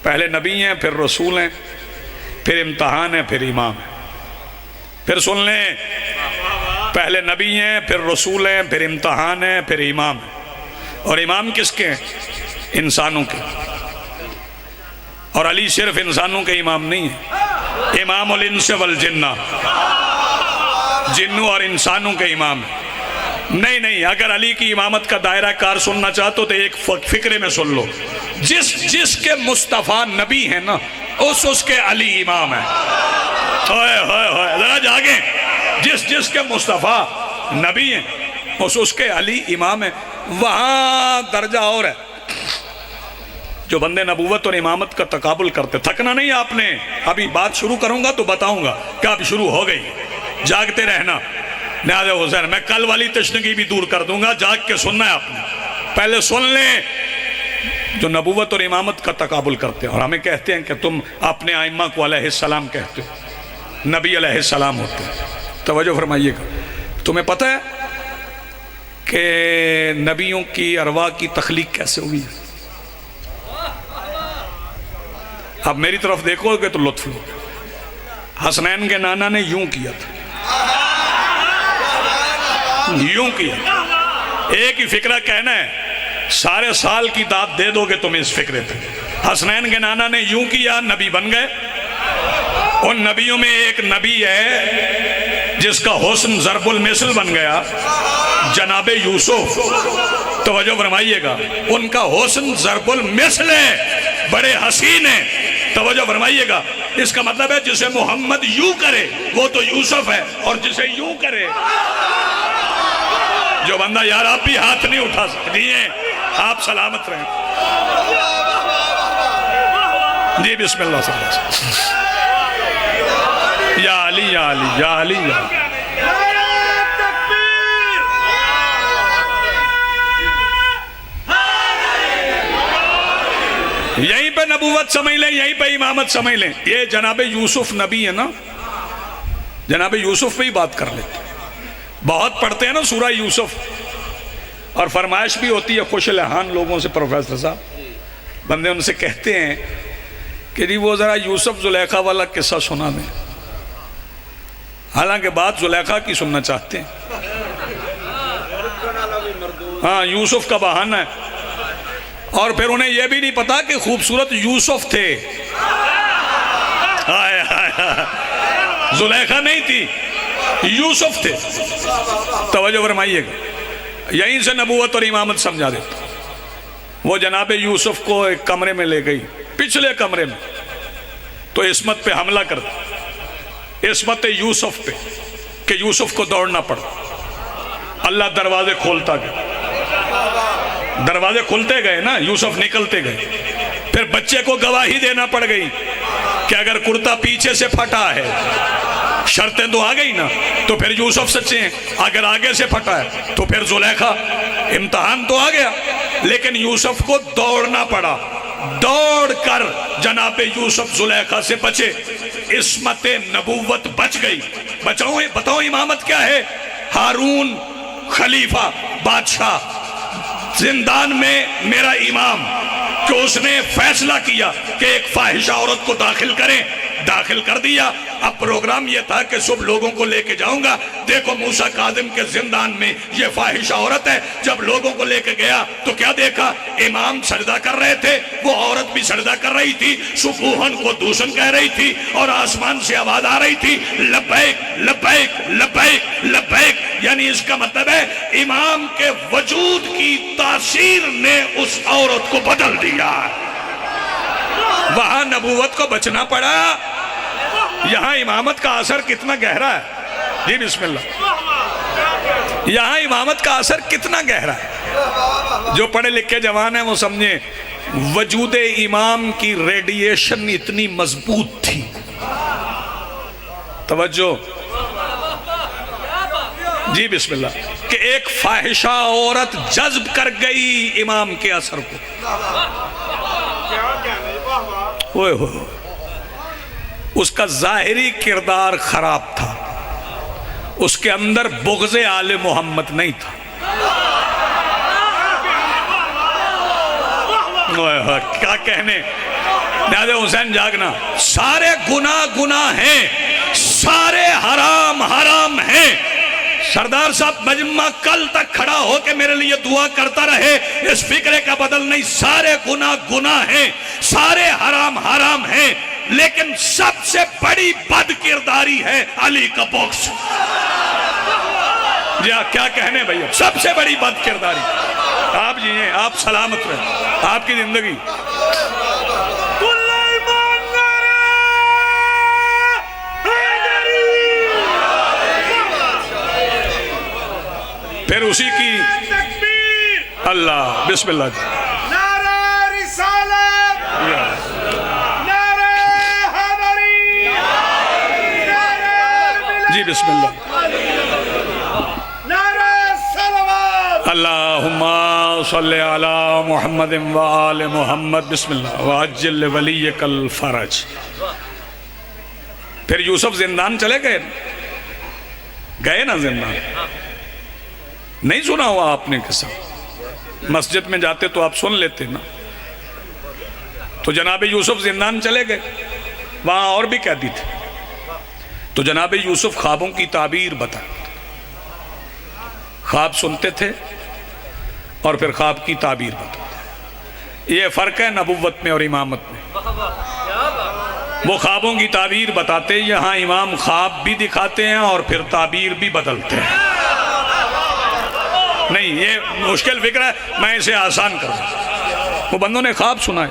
پہلے نبی ہیں، پھر رسول ہیں، پھر امتحان ہے، پھر امام ہے۔ پھر سن لیں، پہلے نبی ہیں، پھر رسول ہیں، پھر امتحان ہے، پھر امام ہے۔ اور امام کس کے ہیں؟ انسانوں کے۔ اور علی صرف انسانوں کے امام نہیں ہے، امام الانس والجنہ، جنوں اور انسانوں کے امام ہے۔ نہیں، اگر علی کی امامت کا دائرہ کار سننا چاہتے تو ایک فکرے میں سن لو، جس کے مصطفیٰ نبی ہیں نا اس کے علی امام ہے۔ ذرا جاگیں، جس کے مصطفیٰ نبی ہیں اس کے علی امام ہے۔ وہاں درجہ اور ہے، جو بندے نبوت اور امامت کا تقابل کرتے۔ تھکنا نہیں آپ نے، ابھی بات شروع کروں گا تو بتاؤں گا کہ اب شروع ہو گئی، جاگتے رہنا۔ نیاز حسین میں کل والی تشنگی بھی دور کر دوں گا، جاگ کے سننا ہے آپ نے۔ پہلے سن لیں جو نبوت اور امامت کا تقابل کرتے ہیں اور ہمیں کہتے ہیں کہ تم اپنے ائمہ کو علیہ السلام کہتے ہو، نبی علیہ السلام ہوتے ہیں۔ توجہ فرمائیے گا، تمہیں پتہ ہے کہ نبیوں کی ارواح کی تخلیق کیسے ہوئی ہے؟ اب میری طرف دیکھو گے تو لطف لو۔ حسنین کے نانا نے یوں کیا تھا، یوں کیا، ایک ہی فکرہ کہنا ہے، سارے سال کی داد دے دو گے تم اس فکرے پہ۔ حسنین کے نانا نے یوں کیا، نبی بن گئے۔ ان نبیوں میں ایک نبی ہے جس کا حسن ضرب المثل بن گیا، جناب یوسف۔ توجہ فرمائیے گا، ان کا حسن ضرب المثل ہے، بڑے حسین ہیں۔ توجہ فرمائیے گا، اس کا مطلب ہے جسے محمد یوں کرے وہ تو یوسف ہے، اور جسے یوں کرے جو بندہ یار آپ بھی ہاتھ نہیں اٹھا سکتی ہیں، آپ سلامت رہیں۔ جی بسم اللہ صلی اللہ علیہ وسلم۔ یا علی یا علی یا علی یا علی۔ یہیں پہ نبوت سمجھ لیں، یہیں پہ امامت سمجھ لیں۔ یہ جناب یوسف نبی ہے نا، جناب یوسف پہ ہی بات کر لیتے۔ بہت پڑھتے ہیں نا سورہ یوسف، اور فرمائش بھی ہوتی ہے خوش لحان لوگوں سے، پروفیسر صاحب بندے ان سے کہتے ہیں کہ جی وہ ذرا یوسف زلیخا والا قصہ سنا دیں، حالانکہ بات زلیخا کی سننا چاہتے ہیں. ہاں یوسف کا بہانہ ہے، اور پھر انہیں یہ بھی نہیں پتا کہ خوبصورت یوسف تھے. زلیخا نہیں تھی، یوسف تھے. توجہ فرمائیے گا، یہیں سے نبوت اور امامت سمجھا دیتا. وہ جناب یوسف کو ایک کمرے میں لے گئی، پچھلے کمرے میں، تو عصمت پہ حملہ کر دیا، عصمت یوسف پہ، کہ یوسف کو دوڑنا پڑا. اللہ دروازے کھولتا گیا، دروازے کھلتے گئے نا، یوسف نکلتے گئے. پھر بچے کو گواہی دینا پڑ گئی کہ اگر کرتا پیچھے سے پھٹا ہے، شرطیں تو آ گئی نا، تو پھر یوسف سچے ہیں. اگر آگے سے پھٹا ہے تو پھر زلیخا. امتحان تو آ گیا، لیکن یوسف کو دوڑنا پڑا. دوڑ کر جناب یوسف زلیخا سے بچے، عصمت نبوت بچ گئی. بتاؤ امامت کیا ہے؟ ہارون خلیفہ بادشاہ زندان میں میرا امام، کہ اس نے فیصلہ کیا کہ ایک فاحشہ عورت کو داخل کریں، داخل کر دیا. اب پروگرام یہ تھا کہ صبح لوگوں کو لے کے جاؤں گا، دیکھو موسیٰ کاظم کے زندان میں یہ فاحشہ عورت ہے. جب لوگوں کو لے کے گیا تو کیا دیکھا؟ امام سجدہ کر رہے تھے، وہ عورت بھی سجدہ کر رہی تھی، سبوحن کو دوشن کہہ رہی تھی، اور آسمان سے آواز آ رہی تھی لبیک لبیک لبیک لبیک. یعنی اس کا مطلب ہے امام کے وجود کی تاثیر نے اس عورت کو بدل دیا. وہاں نبوت کو بچنا پڑا، یہاں امامت کا اثر کتنا گہرا ہے. جی بسم اللہ. یہاں امامت کا اثر کتنا گہرا ہے. جو پڑھے لکھے جوان ہیں وہ سمجھیں، وجود امام کی ریڈیشن اتنی مضبوط تھی. توجہ. جی بسم اللہ. کہ ایک فاحشہ عورت جذب کر گئی امام کے اثر کو. ہوئے ہوئے. اس کا ظاہری کردار خراب تھا، اس کے اندر بغض آل محمد نہیں تھا. کیا کہنے. نیاز حسین جاگنا. سارے گناہ گناہ ہیں، سارے حرام حرام ہیں. سردار صاحب مجمع کل تک کھڑا ہو کے میرے لیے دعا کرتا رہے، اس فکرے کا بدل نہیں. سارے گناہ گناہ ہیں، سارے حرام حرام ہیں، لیکن سب سے بڑی بد کرداری ہے علی کا بغض. جی کیا کہنے بھائی، سب سے بڑی بد کرداری. آپ جیئیں، آپ سلامت رہیں، آپ کی زندگی. پھر اسی کی اللہ بسم اللہ. نعرہ رسالت، نعرہ حیدری، جی بسم اللہ. نعرہ صلوات. اللہم صلی علی محمد و آل محمد. بسم اللہ. وعجل لولیک الفرج. پھر یوسف زندان چلے گئے نا زندان. نہیں سنا ہوا آپ نے قصہ؟ مسجد میں جاتے تو آپ سن لیتے نا. تو جناب یوسف زندان چلے گئے، وہاں اور بھی قیدی تھے. تو جناب یوسف خوابوں کی تعبیر بتاتے، خواب سنتے تھے اور پھر خواب کی تعبیر بتاتے. یہ فرق ہے نبوت میں اور امامت میں. وہ خوابوں کی تعبیر بتاتے، یہاں امام خواب بھی دکھاتے ہیں اور پھر تعبیر بھی بدلتے ہیں. نہیں یہ مشکل فکر ہے، میں اسے آسان کروں. وہ بندوں نے خواب سنا ہے.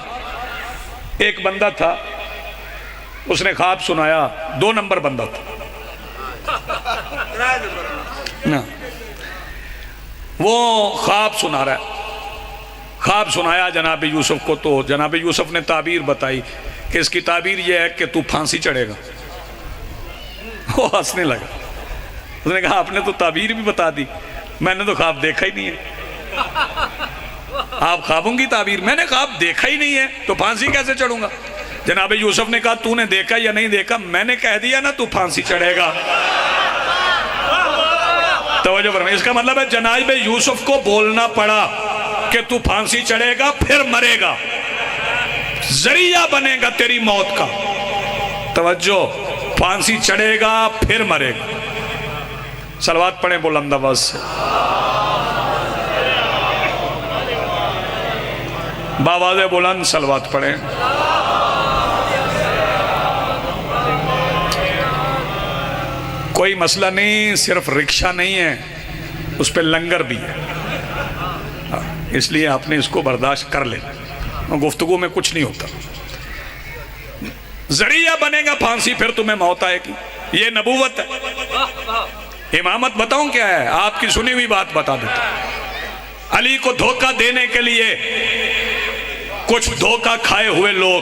ایک بندہ تھا، اس نے خواب سنایا. 2 نمبر بندہ تھا نا. وہ خواب سنا رہا ہے. خواب سنایا جناب یوسف کو، تو جناب یوسف نے تعبیر بتائی کہ اس کی تعبیر یہ ہے کہ تو پھانسی چڑھے گا. وہ ہنسنے لگا. اس نے کہا آپ نے تو تعبیر بھی بتا دی، میں نے تو خواب دیکھا ہی نہیں ہے. آپ خوابوں کی تعبیر، میں نے خواب دیکھا ہی نہیں ہے تو پھانسی کیسے چڑھوں گا؟ جناب یوسف نے کہا تو نے دیکھا یا نہیں دیکھا، میں نے کہہ دیا نا تو پھانسی چڑھے گا. توجہ فرمائیں. اس کا مطلب ہے جناب یوسف کو بولنا پڑا کہ تو پھانسی چڑھے گا پھر مرے گا. ذریعہ بنے گا تیری موت کا. توجہ, پھانسی چڑھے گا پھر مرے گا. صلوات پڑھیں بلند آواز سے. باواز بلند صلوات پڑھیں. کوئی مسئلہ نہیں, صرف رکشہ نہیں ہے, اس پہ لنگر بھی ہے, اس لیے آپ نے اس کو برداشت کر لے. گفتگو میں کچھ نہیں ہوتا. ذریعہ بنے گا پھانسی, پھر تمہیں موت آئے گی. یہ نبوت ہے. امامت بتاؤں کیا ہے؟ آپ کی سنی ہوئی بات بتا دیتا. علی کو دھوکہ دینے کے لیے کچھ دھوکہ کھائے ہوئے لوگ,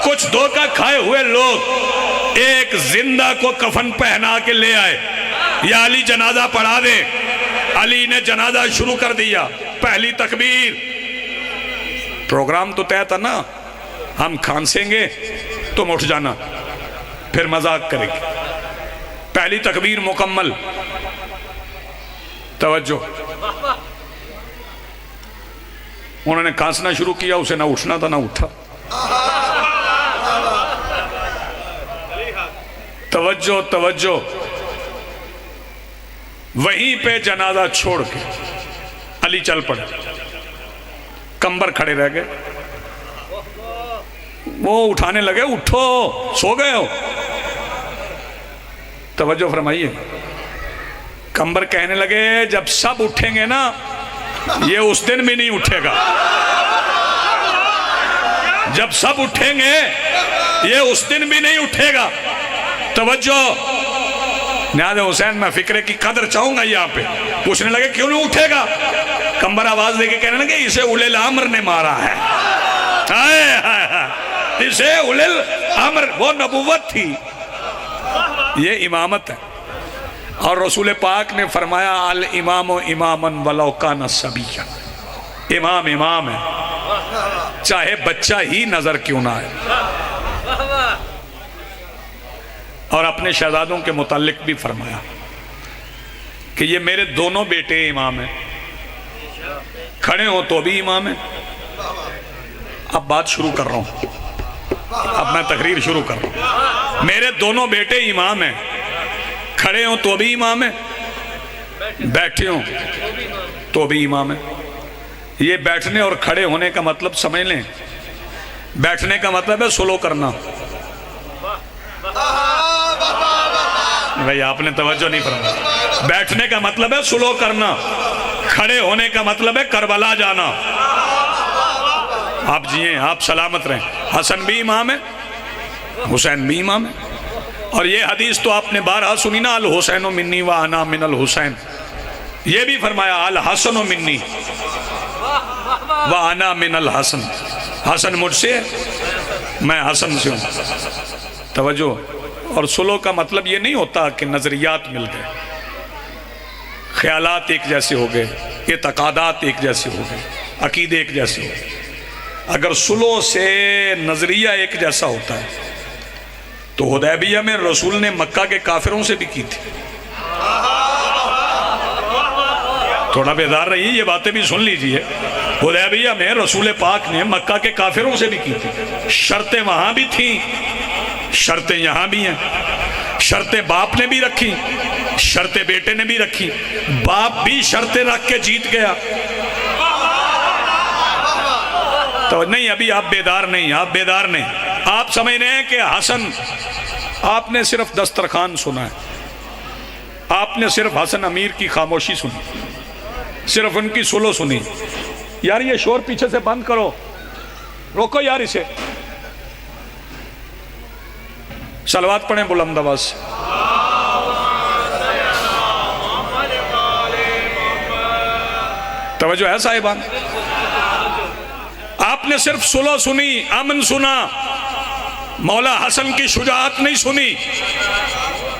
کچھ دھوکہ کھائے ہوئے لوگ ایک زندہ کو کفن پہنا کے لے آئے, یا علی جنازہ پڑھا دے. علی نے جنازہ شروع کر دیا. پہلی تکبیر, پروگرام تو طے تھا نا, ہم کھانسیں گے تم اٹھ جانا, پھر مذاق کریں گے. پہلی تکبیر مکمل. توجہ, انہوں نے کھانسنا شروع کیا, اسے نہ اٹھنا تھا نہ اٹھا. توجہ توجہ. وہیں پہ جنازہ چھوڑ کے علی چل پڑے. کمبر کھڑے رہ گئے. وہ اٹھانے لگے, اٹھو سو گئے ہو. توجہ فرمائیے. کمبر کہنے لگے جب سب اٹھیں گے نا, یہ اس دن بھی نہیں اٹھے گا. جب سب اٹھیں گے یہ اس دن بھی نہیں اٹھے گا. توجہ. نیاز حسین میں فکرے کی قدر چاہوں گا یہاں پہ. پوچھنے لگے کیوں نہیں اٹھے گا؟ کمبر آواز دے کے کہنے لگے اسے اولی الامر نے مارا ہے. اسے اولی الامر, وہ نبوت تھی, یہ امامت ہے. اور رسول پاک نے فرمایا الامام اماما ولو کان صبیا. امام امام ہے چاہے بچہ ہی نظر کیوں نہ آئے. اور اپنے شہزادوں کے متعلق بھی فرمایا کہ یہ میرے دونوں بیٹے امام ہیں, کھڑے ہوں تو بھی امام ہیں. اب بات شروع کر رہا ہوں, اب میں تقریر شروع کر رہا ہوں. میرے دونوں بیٹے امام ہیں, کھڑے ہوں تو بھی امام ہیں, بیٹھے ہوں تو بھی امام ہیں. یہ بیٹھنے اور کھڑے ہونے کا مطلب سمجھ لیں. بیٹھنے کا مطلب ہے سلو کرنا. بھئی آپ نے توجہ نہیں فرمایا. بیٹھنے کا مطلب ہے سلو کرنا, کھڑے ہونے کا مطلب ہے کربلا جانا. آپ جئیں, آپ سلامت رہیں. حسن بھی امام ہے, حسین بھی امام ہے. اور یہ حدیث تو آپ نے بارہا سنی نا, الحسین منی وانا من الحسین. یہ بھی فرمایا الحسن منی وانا من الحسن. حسن مجھ سے ہے, میں حسن سے ہوں. توجہ. اور سلو کا مطلب یہ نہیں ہوتا کہ نظریات مل گئے, خیالات ایک جیسے ہو گئے, اعتقادات ایک جیسے ہو گئے, عقیدے ایک جیسے ہو گئے. اگر سلو سے نظریہ ایک جیسا ہوتا ہے تو حدیبیہ میں رسول نے مکہ کے کافروں سے بھی کی تھی. تھوڑا بیدار رہیے, یہ باتیں بھی سن لیجئے. حدیبیہ میں رسول پاک نے مکہ کے کافروں سے بھی کی تھی. شرطیں وہاں بھی تھیں, شرطیں یہاں بھی ہیں. شرطیں باپ نے بھی رکھی, شرطیں بیٹے نے بھی رکھی. باپ بھی شرطیں رکھ کے جیت گیا. تو نہیں, ابھی آپ بیدار نہیں, آپ بیدار نہیں. آپ سمجھ رہے ہیں کہ حسن, آپ نے صرف دسترخوان سنا ہے, آپ نے صرف حسن امیر کی خاموشی سنی, صرف ان کی سلو سنی. یار یہ شور پیچھے سے بند کرو, روکو یار اسے. صلوات پڑھیں بلند آواز سے. توجہ ہے صاحبان. آپ نے صرف سلو سنی, امن سنا, مولا حسن کی شجاعت نہیں سنی.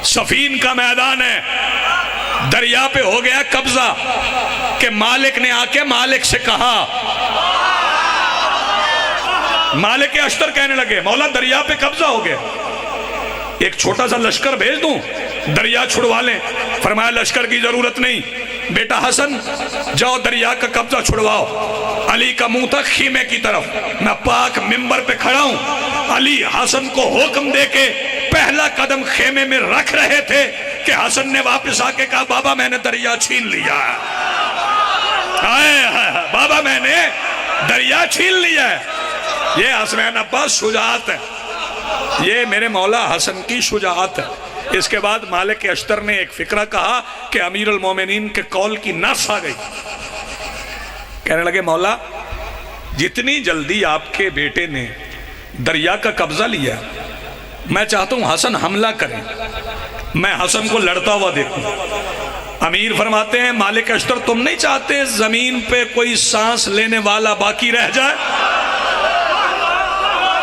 صفین کا میدان ہے, دریا پہ ہو گیا قبضہ کہ مالک نے آ کے مالک سے کہا, مالک اشتر کہنے لگے مولا دریا پہ قبضہ ہو گیا, ایک چھوٹا سا لشکر بھیج دوں, دریا چھڑوا لیں. فرمایا لشکر کی ضرورت نہیں, بیٹا حسن جاؤ دریا کا قبضہ چھڑواؤ. علی کا منہ تک خیمے کی طرف. میں پاک ممبر پہ کھڑا ہوں. علی حسن کو حکم دے کے پہلا قدم خیمے میں رکھ رہے تھے کہ حسن نے واپس آ کے کہا بابا میں نے دریا چھین لیا ہے. بابا میں نے دریا چھین لیا ہے. یہ حسنین عباس شجاعت ہے. یہ میرے مولا حسن کی شجاعت ہے. اس کے بعد مالک اشتر نے ایک فقرہ کہا کہ امیر المومنین کے قول کی نفس آ گئی. کہنے لگے مولا جتنی جلدی آپ کے بیٹے نے دریا کا قبضہ لیا میں چاہتا ہوں حسن حملہ کریں, میں حسن کو لڑتا ہوا دیکھوں. امیر فرماتے ہیں مالک اشتر تم نہیں چاہتے زمین پہ کوئی سانس لینے والا باقی رہ جائے؟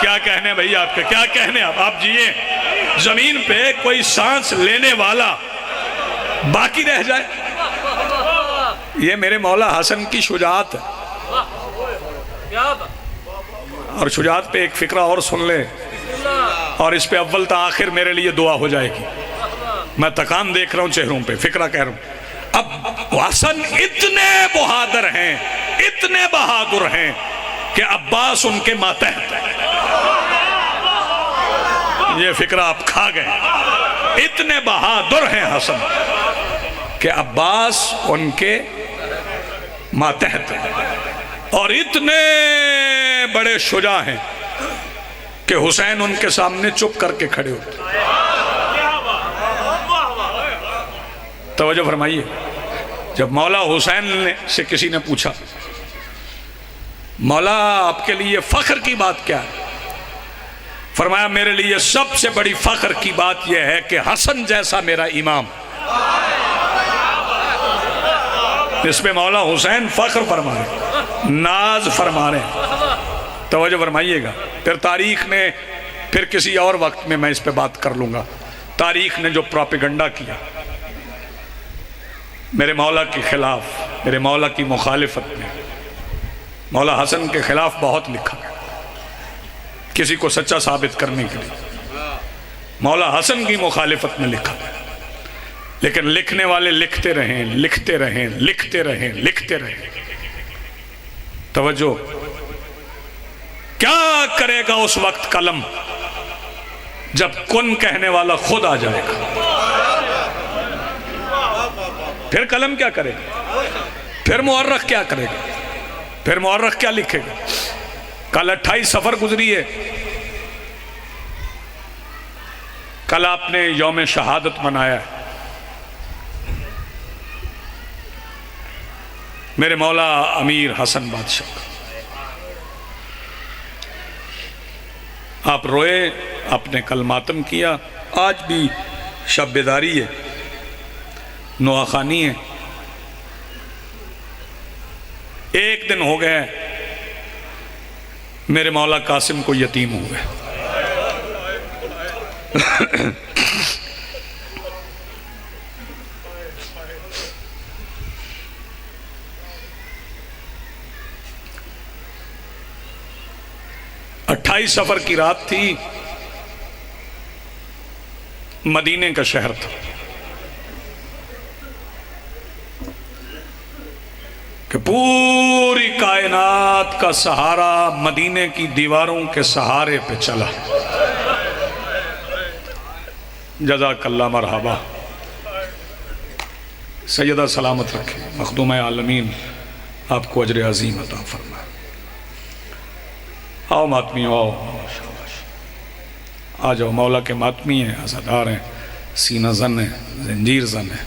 کیا کہنے بھئی آپ کے, کیا کہنے آپ جیئے, زمین پہ کوئی سانس لینے والا باقی رہ جائے. یہ میرے مولا حسن کی شجاعت ہے. اور شجاعت پہ ایک فقرہ اور سن لے اور اس پہ اول تا آخر میرے لیے دعا ہو جائے گی. میں تکان دیکھ رہا ہوں چہروں پہ, فقرہ کہہ رہا ہوں. اب حسن اتنے بہادر ہیں, اتنے بہادر ہیں کہ عباس ان کے ماتحت ہے. یہ فقرہ آپ کھا گئے. اتنے بہادر ہیں حسن کہ عباس ان کے ماتحت ہے, اور اتنے بڑے شجاع ہیں کہ حسین ان کے سامنے چپ کر کے کھڑے ہوتے. توجہ فرمائیے. جب مولا حسین سے کسی نے پوچھا مولا آپ کے لیے فخر کی بات کیا ہے, فرمایا میرے لیے سب سے بڑی فخر کی بات یہ ہے کہ حسن جیسا میرا امام. اس پہ مولا حسین فخر فرما رہے, ناز فرما رہے. توجہ فرمائیے گا. پھر تاریخ نے, پھر کسی اور وقت میں اس پہ بات کر لوں گا, تاریخ نے جو پروپیگنڈا کیا میرے مولا کے خلاف, میرے مولا کی مخالفت میں, مولا حسن کے خلاف بہت لکھا گیا کسی کو سچا ثابت کرنے کے لیے. مولا حسن کی مخالفت میں لکھا گیا, لیکن لکھنے والے لکھتے رہیں, لکھتے رہیں, لکھتے رہیں, لکھتے رہیں. توجہ, کیا کرے گا اس وقت قلم جب کن کہنے والا خود آ جائے گا؟ پھر قلم کیا کرے گا؟ پھر مورخ کیا کرے گا؟ پھر مورخ کیا لکھے گا؟ کل 28 سفر گزری ہے, کل آپ نے یوم شہادت منایا ہے. میرے مولا امیر حسن بادشاہ, آپ روئے, آپ نے کل ماتم کیا, آج بھی شب بیداری ہے, نواخانی ہے. ایک دن ہو گئے میرے مولا قاسم کو یتیم ہو گئے. اٹھائیس سفر کی رات تھی, مدینے کا شہر تھا کہ پوری کائنات کا سہارا مدینے کی دیواروں کے سہارے پہ چلا. جزاک اللہ مرحبا. سیدہ سلامت رکھے, مخدوم عالمین آپ کو اجر عظیم عطا فرمائے. آؤ ماتمی, آؤ, آ جاؤ. مولا کے ماتمی ہیں, عزادار ہیں, سینہ زن ہیں, زنجیر زن ہیں.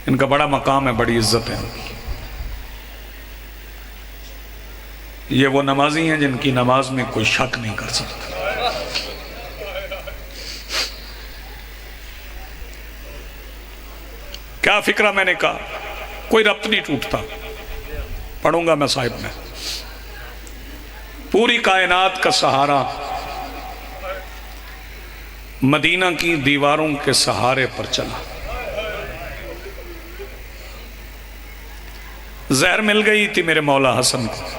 ان کا بڑا مقام ہے, بڑی عزت ہے. یہ وہ نمازی ہیں جن کی نماز میں کوئی شک نہیں کر سکتا. کیا فکرہ میں نے کہا, کوئی ربط نہیں ٹوٹتا. پڑھوں گا میں صاحب میں. پوری کائنات کا سہارا مدینہ کی دیواروں کے سہارے پر چلا. زہر مل گئی تھی میرے مولا حسن کو.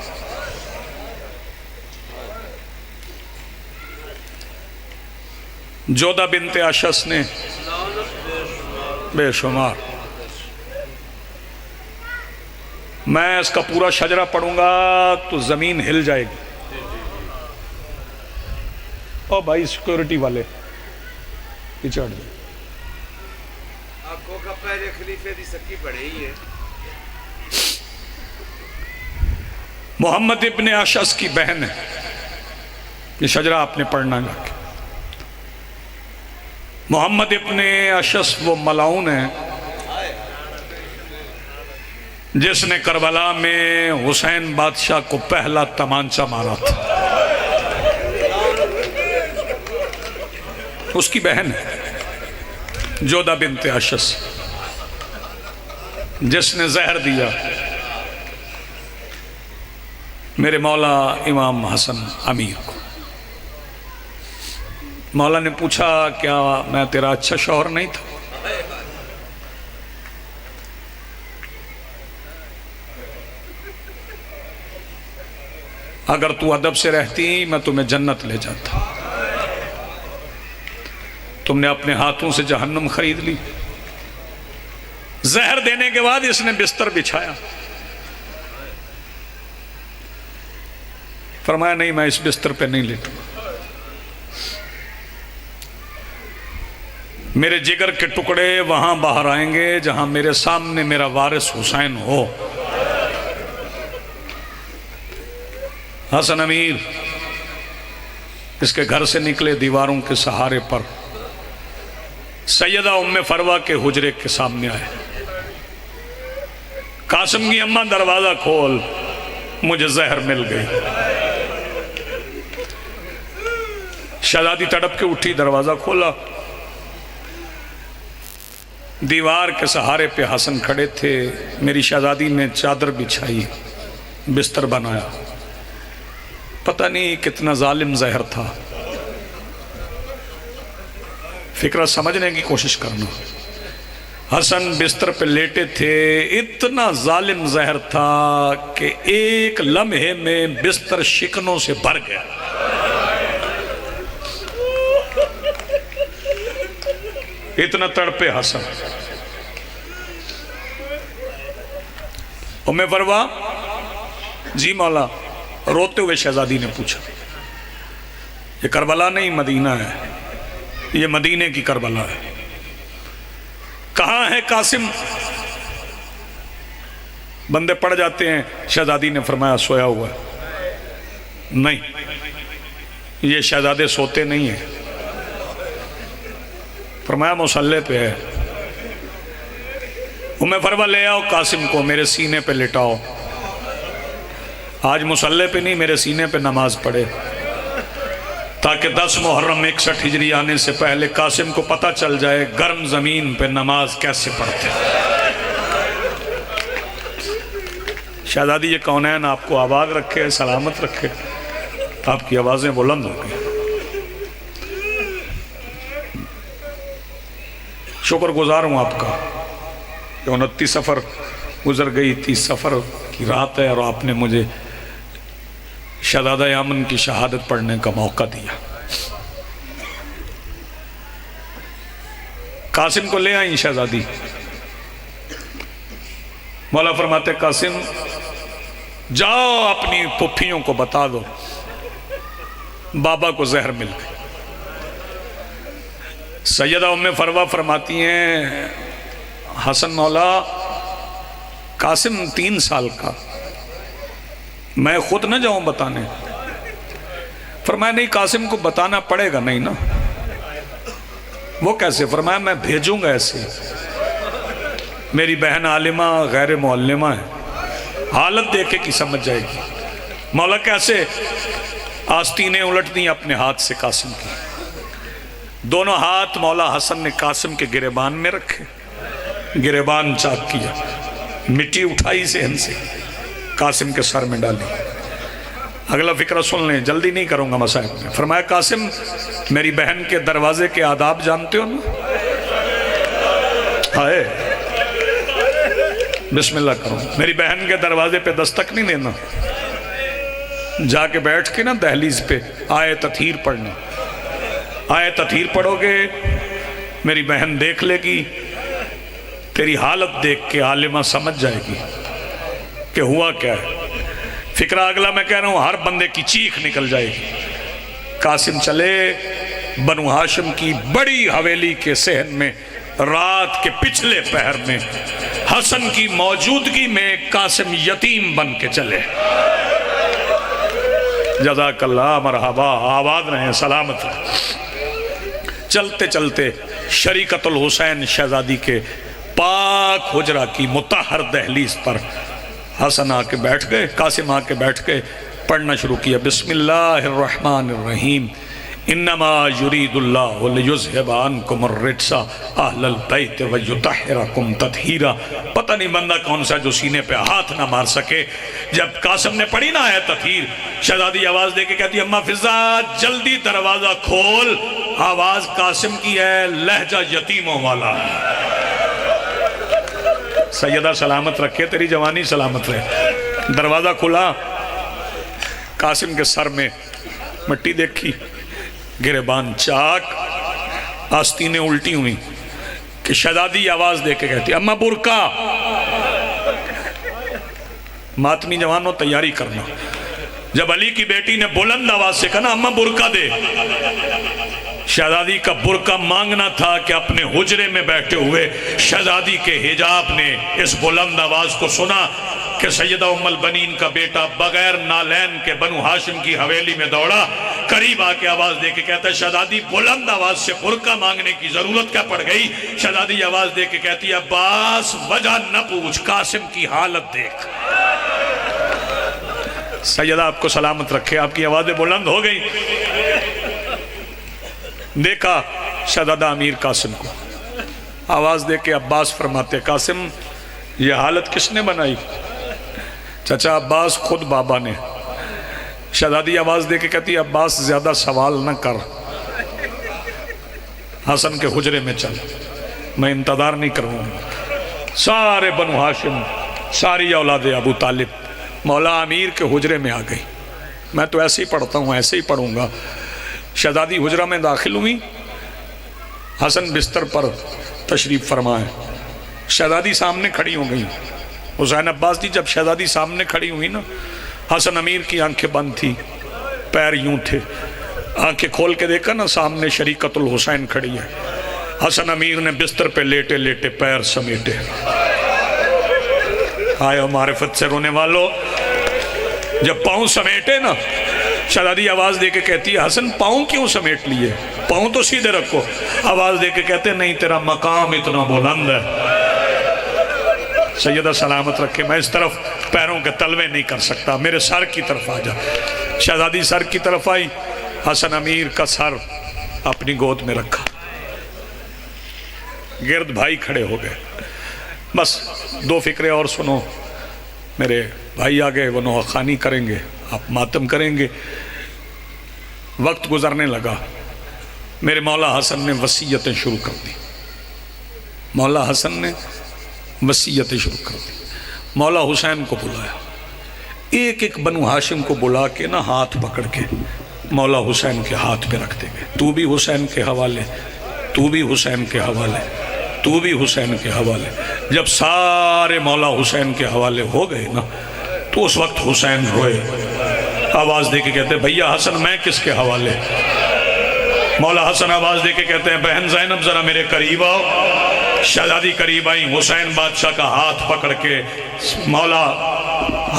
جودہ بنت اشس نے بے شمار میں اس کا پورا شجرہ پڑھوں گا تو زمین ہل جائے گی. او بھائی سیکورٹی والے پیچھے ہٹ جائے. آنکھوں کا پہلے خلیفے دی سکی پڑے ہی ہے. محمد ابن اشعث کی بہن ہے. یہ شجرہ آپ نے پڑھنا جا کے. محمد ابن اشعث وہ ملعون ہے جس نے کربلا میں حسین بادشاہ کو پہلا تمانچہ مارا تھا. اس کی بہن ہے جودہ بنت اشعث جس نے زہر دیا میرے مولا امام حسن امیر کو. مولا نے پوچھا کیا میں تیرا اچھا شوہر نہیں تھا؟ اگر تو ادب سے رہتی میں تمہیں جنت لے جاتا. تم نے اپنے ہاتھوں سے جہنم خرید لی. زہر دینے کے بعد اس نے بستر بچھایا. فرمایا نہیں میں اس بستر پہ نہیں لیٹوں. میرے جگر کے ٹکڑے وہاں باہر آئیں گے جہاں میرے سامنے میرا وارث حسین ہو. حسن امیر اس کے گھر سے نکلے دیواروں کے سہارے پر سیدہ ام فروہ کے حجرے کے سامنے آئے. قاسم کی اماں دروازہ کھول مجھے زہر مل گئی. شہزادی تڑپ کے اٹھی دروازہ کھولا. دیوار کے سہارے پہ حسن کھڑے تھے. میری شہزادی نے چادر بچھائی بستر بنایا. پتہ نہیں کتنا ظالم زہر تھا. فکرہ سمجھنے کی کوشش کرنا. حسن بستر پہ لیٹے تھے. اتنا ظالم زہر تھا کہ ایک لمحے میں بستر شکنوں سے بھر گیا. اتنا تڑپے حسن. ام فروہ جی مولا. روتے ہوئے شہزادی نے پوچھا یہ کربلا نہیں مدینہ ہے. یہ مدینے کی کربلا ہے. کہاں ہے قاسم؟ بندے پڑ جاتے ہیں. شہزادی نے فرمایا سویا ہوا ہے. نہیں یہ شہزادے سوتے نہیں ہیں. فرمایا مصلی پہ ہے. ام فروہ لے آؤ قاسم کو میرے سینے پہ لٹاؤ. آج مصلی پہ نہیں میرے سینے پہ نماز پڑھے تاکہ 10 محرم 61 ہجری آنے سے پہلے قاسم کو پتہ چل جائے گرم زمین پہ نماز کیسے پڑھتے. شہزادی یہ کونین آپ کو آباد رکھے سلامت رکھے. آپ کی آوازیں بلند ہو گئی. شکر گزار ہوں آپ کا کہ 29 سفر گزر گئی. 30 سفر کی رات ہے اور آپ نے مجھے شہزادہ یامن کی شہادت پڑھنے کا موقع دیا. قاسم کو لے آئیں شہزادی. مولا فرماتے قاسم جاؤ اپنی پھپھیوں کو بتا دو بابا کو زہر مل گئی. سیدہ ام فروہ فرماتی ہیں حسن مولا قاسم 3 سال کا میں خود نہ جاؤں بتانے. فرمایا نہیں قاسم کو بتانا پڑے گا نہیں نا. وہ کیسے؟ فرمایا میں بھیجوں گا ایسے. میری بہن عالمہ غیر معلمہ ہے. حالت دیکھے کی سمجھ جائے گی. مولا کیسے؟ آستینیں الٹ دیں اپنے ہاتھ سے قاسم کی. دونوں ہاتھ مولا حسن نے قاسم کے گریبان میں رکھے. گریبان چاک کیا. مٹی اٹھائی ذہن سے قاسم کے سر میں ڈالی. اگلا فکرہ سن لیں جلدی نہیں کروں گا مسائل میں. فرمایا قاسم میری بہن کے دروازے کے آداب جانتے ہو نا؟ ہائے بسم اللہ کرو. میری بہن کے دروازے پہ دستک نہیں دینا. جا کے بیٹھ کے نا دہلیز پہ آئے تطہیر پڑھنا. آئے تطہیر پڑھو گے میری بہن دیکھ لے گی. تیری حالت دیکھ کے عالمہ سمجھ جائے گی کہ ہوا کیا ہے. فکرہ اگلا میں کہہ رہا ہوں ہر بندے کی چیخ نکل جائے گی. قاسم چلے بنو ہاشم کی بڑی حویلی کے صحن میں، رات کے پچھلے پہر میں حسن کی موجودگی میں قاسم یتیم بن کے چلے. جزاک اللہ، مرحبا، آباد رہیں، سلامت رہیں. چلتے چلتے شریکت الحسین شہزادی کے پاک حجرہ کی مطہر دہلیز پر حسن آ کے بیٹھ گئے، قاسم آ کے بیٹھ گئے. پڑھنا شروع کیا، بسم اللہ الرحمن الرحیم، انما یرید اللہ لیذھب عنکم الرجس اہل البیت ویطہرکم تطہیرا. پتہ نہیں بندہ کون سا جو سینے پہ ہاتھ نہ مار سکے. جب قاسم نے پڑھی نہ ہے تطہیر، شہزادی آواز دے کے کہتی ہے، اماں فضا جلدی دروازہ کھول. آواز قاسم کی ہے، لہجہ یتیموں والا. سیدہ سلامت رکھے، تیری جوانی سلامت رہے. دروازہ کھلا، قاسم کے سر میں مٹی دیکھی، گریبان چاک، آستینیں الٹی ہوئی کہ شہزادی آواز دے کے کہتی، اماں برقع. ماتمی جوانوں تیاری کرنا. جب علی کی بیٹی نے بلند آواز سے کہا، اماں برقع دے. شہزادی کا برقع مانگنا تھا کہ اپنے حجرے میں بیٹھے ہوئے شہزادی کے حجاب نے اس بلند آواز کو سنا کہ سیدہ ام البنین کا بیٹا بغیر نالین کے بنو ہاشم کی حویلی میں دوڑا. قریب آ کے آواز دے کے کہتا ہے، شہزادی بلند آواز سے برقع مانگنے کی ضرورت کیا پڑ گئی؟ شہزادی آواز دے کے کہتی ہے، عباس وجہ نہ پوچھ، قاسم کی حالت دیکھ. سیدہ آپ کو سلامت رکھے، آپ کی آوازیں بلند ہو گئی. دیکھا شہزادہ امیر قاسم کو، آواز دے کے عباس فرماتے، قاسم یہ حالت کس نے بنائی؟ چچا عباس خود بابا نے. شہزادی آواز دے کے کہتی ہے، عباس زیادہ سوال نہ کر، حسن کے حجرے میں چل، میں انتظار نہیں کروں. سارے بنو ہاشم، ساری اولاد ابو طالب مولا امیر کے حجرے میں آ گئی. میں تو ایسے ہی پڑھتا ہوں، ایسے ہی پڑھوں گا. شہزادی حجرہ میں داخل ہوئی، حسن بستر پر تشریف فرمائے. شہزادی سامنے کھڑی ہو گئی. حسین عباس جی جب شہزادی سامنے کھڑی ہوئی نا، حسن امیر کی آنکھیں بند تھی، پیر یوں تھے. آنکھیں کھول کے دیکھا نا، سامنے شریکت الحسین کھڑی ہے. حسن امیر نے بستر پہ لیٹے لیٹے پیر سمیٹے. آئے معرفت سے رونے والو، جب پاؤں سمیٹے نا، شہزادی آواز دے کے کہتی ہے، حسن پاؤں کیوں سمیٹ لیے؟ پاؤں تو سیدھے رکھو. آواز دے کے کہتے ہیں، نہیں تیرا مقام اتنا بلند ہے. سیدہ سلامت رکھے، میں اس طرف پیروں کے تلوے نہیں کر سکتا، میرے سر کی طرف آ جا. شہزادی سر کی طرف آئی، حسن امیر کا سر اپنی گود میں رکھا. گرد بھائی کھڑے ہو گئے. بس دو فکرے اور سنو، میرے بھائی آگے وہ نوحہ خوانی کریں گے، آپ ماتم کریں گے. وقت گزرنے لگا. میرے مولا حسن نے وصیتیں شروع کر دی. مولا حسن نے وصیتیں شروع کر دی. مولا حسین کو بلایا، ایک ایک بنو ہاشم کو بلا کے نا ہاتھ پکڑ کے مولا حسین کے ہاتھ پہ رکھتے گئے. تو بھی حسین کے حوالے، تو بھی حسین کے حوالے، تو بھی حسین کے حوالے. جب سارے مولا حسین کے حوالے ہو گئے نا، تو اس وقت حسین روئے. آواز دے کے کہتے ہیں، بھیا حسن میں کس کے حوالے؟ مولا حسن آواز دے کے کہتے ہیں، بہن زینب ذرا میرے قریب آؤ. شہزادی قریب آئی. حسین بادشاہ کا ہاتھ پکڑ کے مولا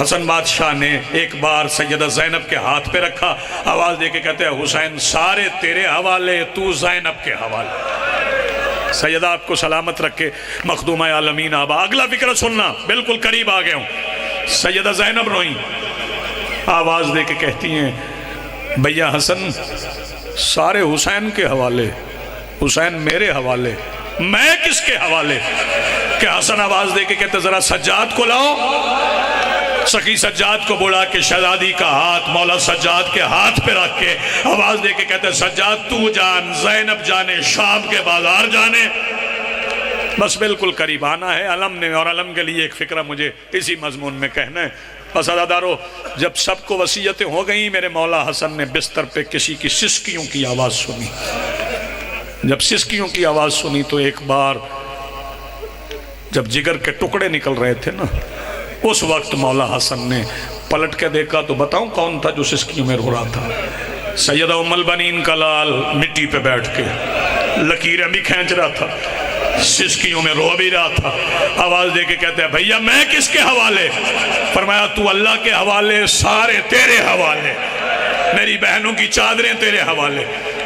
حسن بادشاہ نے ایک بار سیدہ زینب کے ہاتھ پہ رکھا. آواز دے کے کہتے ہیں، حسین سارے تیرے حوالے، تو زینب کے حوالے. سیدہ آپ کو سلامت رکھے، مخدومہ عالمین آبا. اگلا فکر سننا، بالکل قریب آ گئے ہوں. سیدہ زینب روئیں. آواز دے کے کہتی ہیں، بھیا حسن سارے حسین کے حوالے، حسین میرے حوالے، میں کس کے حوالے؟ کہ حسن آواز دے کے کہتے ذرا سجاد کو لاؤ. سخی سجاد کو بلا کے شہزادی کا ہاتھ مولا سجاد کے ہاتھ پہ رکھ کے آواز دے کے کہتے سجاد تو جان، زینب جانے، شام کے بازار جانے. بس بالکل قریب آنا ہے. علم نے، اور علم کے لیے ایک فکرہ مجھے اسی مضمون میں کہنا ہے. بس عزادارو، جب سب کو وصیتیں ہو گئیں، میرے مولا حسن نے بستر پہ کسی کی سسکیوں کی آواز سنی. جب سسکیوں کی آواز سنی تو ایک بار جب جگر کے ٹکڑے نکل رہے تھے نا، اس وقت مولا حسن نے پلٹ کے دیکھا تو بتاؤں کون تھا جو سسکیوں میں رو رہا تھا؟ سیدہ ام البنین کا لال مٹی پہ بیٹھ کے لکیریں بھی کھینچ رہا تھا، سسکیوں میں رو بھی رہا تھا، آواز دے کے کہتے ہیں بھئیہ میں کس کے حوالے؟ فرمایا تو اللہ کے حوالے، سارے تیرے حوالے، میری بہنوں کی چادریں تیرے حوالے۔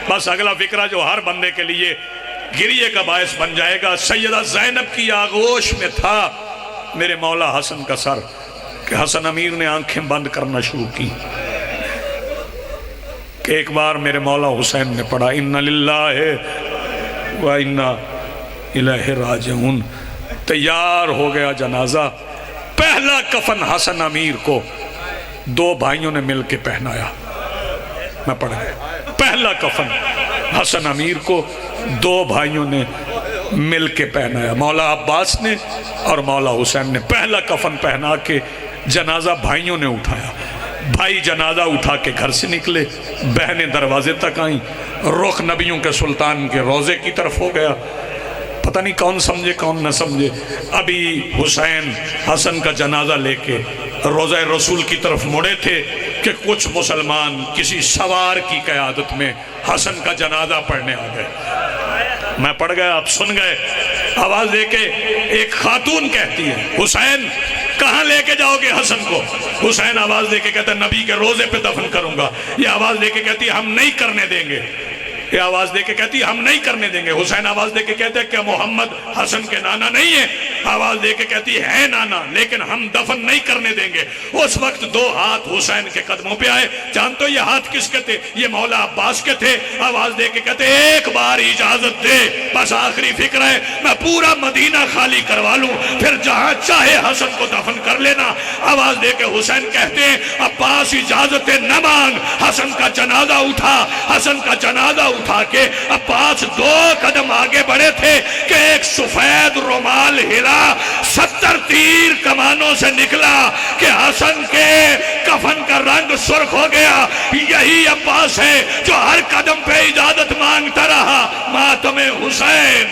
بس اگلا فکرہ جو ہر بندے کے لیے گریے کا باعث بن جائے گا، سیدہ زینب کی آغوش میں تھا میرے مولا حسن کا سر، کہ حسن امیر نے آنکھیں بند کرنا شروع کی کہ ایک بار میرے مولا حسین نے پڑھا اِنَّ لِلَّهِ وَإِنَّا إِلَيْهِ رَاجِعُونَ۔ تیار ہو گیا جنازہ، پہلا کفن حسن امیر کو 2 بھائیوں نے مل کے پہنایا، میں پڑھ گیا، پہلا کفن حسن امیر کو 2 بھائیوں نے مل کے پہنایا، مولا عباس نے اور مولا حسین نے۔ پہلا کفن پہنا کے جنازہ بھائیوں نے اٹھایا، بھائی جنازہ اٹھا کے گھر سے نکلے، بہنیں دروازے تک آئیں، رخ نبیوں کے سلطان کے روزے کی طرف ہو گیا۔ پتہ نہیں کون سمجھے کون نہ سمجھے، ابھی حسین حسن کا جنازہ لے کے روزہ رسول کی طرف مڑے تھے کہ کچھ مسلمان کسی سوار کی قیادت میں حسن کا جنازہ پڑھنے آ گئے۔ میں پڑھ گیا، آپ سن گئے، آواز دے کے ایک خاتون کہتی ہے حسین کہاں لے کے جاؤ گے حسن کو؟ حسین آواز دے کے کہتا ہے نبی کے روزے پہ دفن کروں گا۔ یہ آواز دے کے کہتی ہے ہم نہیں کرنے دیں گے، یہ آواز دے کے کہتی ہے ہم نہیں کرنے دیں گے۔ حسین آواز دے کے کہتے ہیں کہ محمد حسن کے نانا نہیں ہے؟ آواز دے کے کہتی ہے نانا، لیکن ہم دفن نہیں کرنے دیں گے۔ اس وقت 2 ہاتھ حسین کے قدموں پہ آئے، جانتے ہو یہ ہاتھ کس کے تھے؟ یہ مولا عباس کے تھے۔ آواز دے کے کہتے ہیں ایک بار اجازت دے، بس آخری فکر ہے میں پورا مدینہ خالی کروا لوں، پھر جہاں چاہے حسن کو دفن کر لینا۔ آواز دے کے حسین کہتے ہیں عباس اجازت نہ مانگ، حسن کا جنازہ اٹھا، حسن کا جنازہ اٹھا کے عباس 2 قدم آگے بڑھے تھے کہ ایک سفید رومال ہلا، 70 تیر کمانوں سے نکلا کہ حسن کے کفن کا رنگ سرخ ہو گیا۔ یہی عباس ہے جو ہر قدم پہ اجازت مانگتا رہا، ماتم حسین